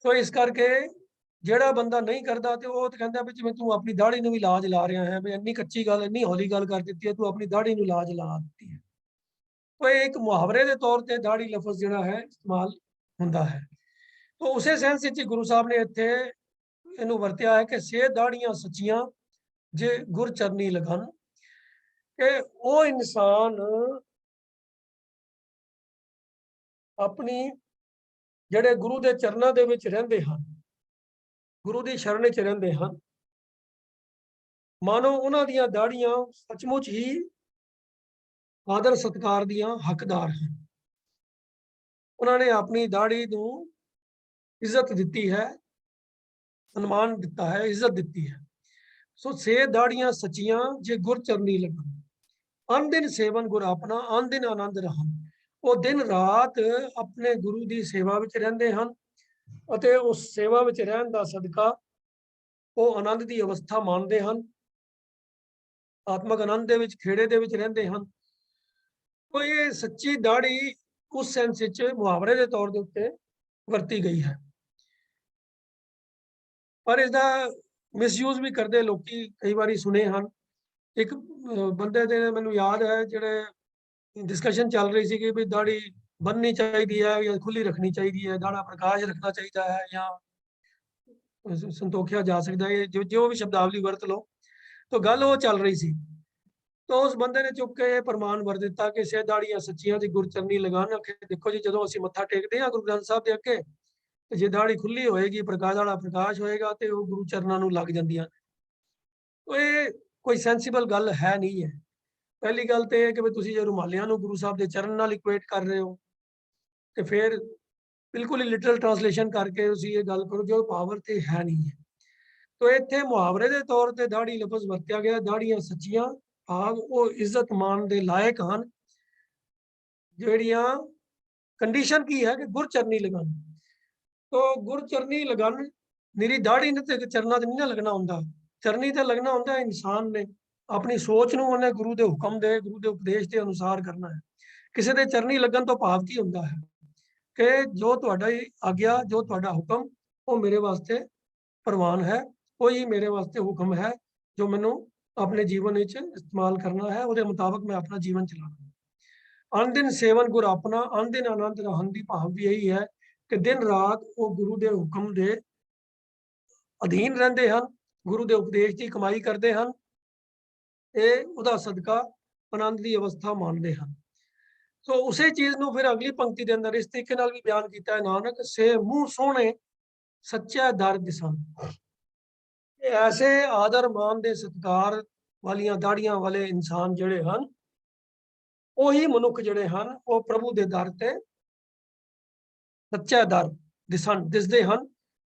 [SPEAKER 1] तो ਇਸ ਕਰਕੇ ਜਿਹੜਾ ਬੰਦਾ ਨਹੀਂ ਕਰਦਾ ਤੇ ਉਹ ਤਾਂ ਕਹਿੰਦਾ ਵੀ ਜਿਵੇਂ ਤੂੰ ਆਪਣੀ ਦਾੜੀ ਨੂੰ ਵੀ ਲਾਜ ਲਾ ਰਿਹਾ ਹੈ, ਵੀ ਇੰਨੀ ਕੱਚੀ ਗੱਲ, ਇੰਨੀ ਹੌਲੀ ਗੱਲ ਕਰ ਦਿੱਤੀ ਹੈ, ਤੂੰ ਆਪਣੀ ਦਾੜੀ ਨੂੰ ਲਾਜ ਲਾ ਦਿੱਤੀ ਹੈ। तो एक ਮੁਹਾਵਰੇ ਦੇ ਤੌਰ ਤੇ ਦਾੜੀ ਲਫ਼ਜ਼ ਜਿਹੜਾ ਹੈ ਇਸਤੇਮਾਲ ਹੁੰਦਾ ਹੈ। तो ਉਸੇ ਸੈਂਸ ਵਿੱਚ ਗੁਰੂ ਸਾਹਿਬ ਨੇ ਇੱਥੇ ਇਹਨੂੰ ਵਰਤਿਆ ਹੈ ਕਿ ਸੇ ਦਾੜੀਆਂ ਸੱਚੀਆਂ ਜੇ ਗੁਰ ਚਰਨੀ ਲਗਨ, ਕਿ ਉਹ ਇਨਸਾਨ ਆਪਣੀ ਜਿਹੜੇ ਗੁਰੂ ਦੇ ਚਰਨਾਂ ਦੇ ਵਿੱਚ ਰਹਿੰਦੇ ਹਨ, ਗੁਰੂ ਦੀ ਸ਼ਰਨ ਵਿੱਚ ਰਹਿੰਦੇ ਹਨ, ਮਾਨੋ ਉਹਨਾਂ ਦੀਆਂ ਦਾੜੀਆਂ ਸੱਚਮੁੱਚ ਹੀ ਆਦਰ ਸਤਿਕਾਰ ਦੀਆਂ ਹੱਕਦਾਰ ਹਨ। ਉਹਨਾਂ ਨੇ ਆਪਣੀ ਦਾੜੀ ਨੂੰ ਇੱਜ਼ਤ ਦਿੱਤੀ ਹੈ, ਸਨਮਾਨ ਦਿੱਤਾ ਹੈ, ਇੱਜ਼ਤ ਦਿੱਤੀ ਹੈ। ਸੋ ਸੇ ਦਾੜੀਆਂ ਸੱਚੀਆਂ ਜੇ ਗੁਰ ਚਰਨੀ ਲੱਗਣ, ਅਨ ਦਿਨ ਸੇਵਨ ਗੁਰ ਆਪਣਾ, ਅਨ ਦਿਨ ਆਨੰਦ ਰਹਨ। ਉਹ ਦਿਨ ਰਾਤ ਆਪਣੇ ਗੁਰੂ ਦੀ ਸੇਵਾ ਵਿੱਚ ਰਹਿੰਦੇ ਹਨ ਅਤੇ ਉਸ ਸੇਵਾ ਵਿੱਚ ਰਹਿਣ ਦਾ ਸਦਕਾ ਉਹ ਆਨੰਦ ਦੀ ਅਵਸਥਾ ਮਾਣਦੇ ਹਨ, ਆਤਮਕ ਆਨੰਦ ਦੇ ਵਿੱਚ, ਖੇੜੇ ਦੇ ਵਿੱਚ ਰਹਿੰਦੇ ਹਨ। तो ये सच्ची दाढ़ी उस सेंस ਵਿੱਚ ਮੁਹਾਵਰੇ ਦੇ ਤੌਰ ਦੇ ਉੱਤੇ ਵਰਤੀ ਗਈ ਹੈ, ਪਰ ਇਸ ਦਾ ਮਿਸਯੂਜ਼ ਵੀ ਕਰਦੇ ਲੋਕੀ ਕਈ ਵਾਰੀ ਸੁਣੇ ਹਨ। ਇੱਕ ਬੰਦੇ ਦੇ ਮੈਨੂੰ ਯਾਦ ਹੈ ਜਿਹੜੇ डिस्कशन ਚੱਲ ਰਹੀ ਸੀ ਕਿ ਵੀ ਦਾੜੀ ਬੰਨਣੀ ਚਾਹੀਦੀ ਹੈ ਜਾਂ ਖੁੱਲੀ ਰੱਖਣੀ ਚਾਹੀਦੀ ਹੈ, ਦਾੜਾ ਪ੍ਰਕਾਸ਼ ਰੱਖਣਾ ਚਾਹੀਦਾ ਹੈ ਜਾਂ ਸੰਤੋਖਿਆ ਜਾ ਸਕਦਾ ਹੈ, ਜੋ ਵੀ ਸ਼ਬਦਾਵਲੀ ਵਰਤ ਲਓ। तो ਗੱਲ ਉਹ ਚੱਲ ਰਹੀ ਸੀ। तो उस बंदे ने चुप के प्रमाण भर दिता कि ਸੇ ਦਾੜੀਆਂ ਸੱਚੀਆਂ ਦੀ ਗੁਰਚਰਨੀ ਲਗਾਉਣ। देखो जी ਜਦੋਂ ਅਸੀਂ ਮੱਥਾ ਟੇਕਦੇ ਹਾਂ ਗੁਰੂ ਗ੍ਰੰਥ ਸਾਹਿਬ ਦੇ ਅੱਗੇ, ਤੇ ਜੇ ਦਾੜੀ ਖੁੱਲੀ ਹੋਏਗੀ, ਪ੍ਰਕਾਸ਼ ਵਾਲਾ ਪ੍ਰਕਾਸ਼ ਹੋਏਗਾ ਤੇ ਉਹ ਗੁਰੂ ਚਰਨਾਂ ਨੂੰ ਲੱਗ ਜਾਂਦੀਆਂ। तो ਇਹ ਕੋਈ ਸੈਂਸੀਬਲ ਗੱਲ ਹੈ ਨਹੀਂ ਹੈ। ਪਹਿਲੀ ਗੱਲ ਤੇ ਇਹ ਕਿ ਤੁਸੀਂ ਜੇ ਰੁਮਾਲਿਆਂ ਨੂੰ ਗੁਰੂ ਸਾਹਿਬ ਦੇ ਚਰਨ ਨਾਲ ਇਕੁਏਟ ਕਰ ਰਹੇ ਹੋ ਤੇ ਫਿਰ ਬਿਲਕੁਲ ਹੀ ਲਿਟਰਲ ਟ੍ਰਾਂਸਲੇਸ਼ਨ ਕਰਕੇ ਤੁਸੀਂ ਇਹ ਗੱਲ ਕਰੋ ਜੋ ਪਾਵਰ ਤੇ ਹੈ ਨਹੀਂ ਹੈ। तो ਇੱਥੇ ਮੁਹਾਵਰੇ ਦੇ ਤੌਰ ਤੇ ਦਾੜੀ ਲਫ਼ਜ਼ ਵਰਤਿਆ ਗਿਆ। ਦਾੜੀਆਂ ਸੱਚੀਆਂ ਭਾਵ ਉਹ ਇੱਜ਼ਤ ਮਾਣ ਦੇ ਲਾਇਕ ਹਨ ਜਿਹੜੀਆਂ ਕੰਡੀਸ਼ਨ ਕੀ ਹੈ ਕਿ ਗੁਰਚਰਨੀ ਲਗਨ। तो गुरचरनी लगन मेरी दाढ़ी ने ते चरना ते नहीं ना लगना ਹੁੰਦਾ, ਚਰਨੀ ਤੇ ਲੱਗਣਾ ਹੁੰਦਾ ਇਨਸਾਨ ਨੇ ਆਪਣੀ ਸੋਚ ਨੂੰ ਉਹਨੇ ਗੁਰੂ ਦੇ ਹੁਕਮ ਦੇ, ਗੁਰੂ ਦੇ ਉਪਦੇਸ਼ ਦੇ ਅਨੁਸਾਰ ਕਰਨਾ ਹੈ। ਕਿਸੇ ਦੇ ਚਰਨੀ ਲੱਗਣ ਤੋਂ ਭਾਵ ਕੀ ਹੁੰਦਾ ਹੈ कि जो तुहाडा आग्या, जो तुहाडा हुक्म, वो मेरे वास्ते प्रवान है, वही मेरे वास्ते हुक्म है, जो मैनू अपने जीवन विच इस्तेमाल करना है, उहदे मुताबिक मैं अपना जीवन चलाना है। अन दिन सेवन गुर अपना, अन दिन आनंद रहन दी भाव भी यही है कि दिन रात वो गुरु दे हुक्म दे अधीन रहिंदे हन, गुरु दे उपदेश दी कमाई करदे हन, ते उहदा सदका आनंद दी अवस्था मानदे हन। सो उसे चीज़ नूं फिर अगली पंक्ति दे अंदर इस तरीके नाल भी बयान कीता है, नानक से मूँह सोहणे सच्चा दर दिसन। ऐसे आदर मान दे सत्कार वालियां दाड़ियां वाले इंसान जिहड़े हन, ਉਹੀ ਮਨੁੱਖ ਜਿਹੜੇ ਹਨ ਉਹ ਪ੍ਰਭੂ ਦੇ ਦਰ ਤੇ ਸੱਚਾ ਦਰ ਦਿਸਦੇ ਹਨ,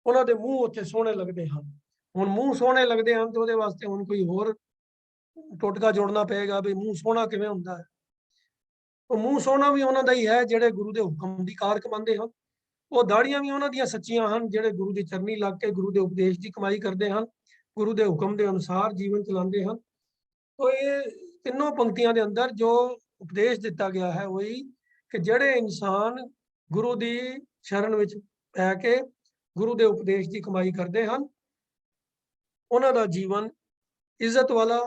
[SPEAKER 1] ਉਹਨਾਂ ਦੇ ਮੂੰਹ ਉੱਤੇ ਸੋਹਣੇ ਲੱਗਦੇ ਹਨ। ਹੁਣ ਮੂੰਹ ਸੋਹਣੇ ਲੱਗਦੇ ਹਨ ਤੇ ਉਹਦੇ ਵਾਸਤੇ ਹੁਣ ਕੋਈ ਹੋਰ ਟੋਟਕਾ ਜੋੜਨਾ ਪਏਗਾ ਵੀ ਮੂੰਹ ਸੋਹਣਾ ਕਿਵੇਂ ਹੁੰਦਾ ਹੈ। ਉਹ ਮੂੰਹ ਸੋਹਣਾ ਵੀ ਉਹਨਾਂ ਦਾ ਹੀ ਹੈ ਜਿਹੜੇ ਗੁਰੂ ਦੇ ਹੁਕਮ ਦੀ ਕਾਰ ਕਮਾਉਂਦੇ ਹਨ। ਉਹ ਦਾੜੀਆਂ ਵੀ ਉਹਨਾਂ ਦੀਆਂ ਸੱਚੀਆਂ ਹਨ ਜਿਹੜੇ ਗੁਰੂ ਦੀ ਚਰਨੀ ਲੱਗ ਕੇ ਗੁਰੂ ਦੇ ਉਪਦੇਸ਼ ਦੀ ਕਮਾਈ ਕਰਦੇ ਹਨ, ਗੁਰੂ ਦੇ ਹੁਕਮ ਦੇ ਅਨੁਸਾਰ ਜੀਵਨ ਚਲਾਉਂਦੇ ਹਨ। तो ये तीनों पंक्तियां के अंदर जो उपदेश दिता गया है वही कि ਜਿਹੜੇ इंसान गुरु की शरण विच पै के गुरु के उपदेश की कमाई करते हैं, उन्हां दा जीवन इज्जत वाला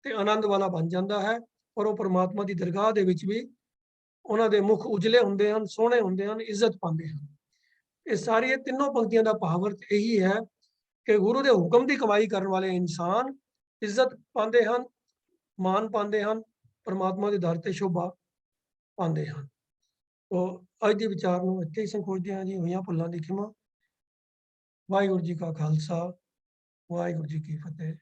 [SPEAKER 1] ते आनंद वाला बन जाता है और वो परमात्मा की दरगाह दे विच भी उन्हां दे मुख उजले हुंदे हन, सोहणे हुंदे हन, इज्जत पाते हैं। ये सारी तीनों पंक्तियों का भावार्थ यही है कि गुरु के हुक्म की कमाई करने वाले इंसान इज्जत पाते हैं, ਮਾਨ ਪਾਉਂਦੇ ਹਨ, ਪਰਮਾਤਮਾ ਦੇ ਦਰ ਤੇ ਸ਼ੋਭਾ ਪਾਉਂਦੇ ਹਨ। ਤੋ ਅੱਜ ਦੇ ਵਿਚਾਰ ਨੂੰ ਇੱਥੇ ਹੀ ਸੰਕੋਚਦੇ ਹਾਂ ਜੀ। ਹੋਈਆਂ ਭੁੱਲਾਂ ਦੀ ਖਿਮਾ। ਵਾਹਿਗੁਰੂ ਜੀ ਕਾ ਖਾਲਸਾ, ਵਾਹਿਗੁਰੂ ਜੀ ਕੀ ਫਤਿਹ।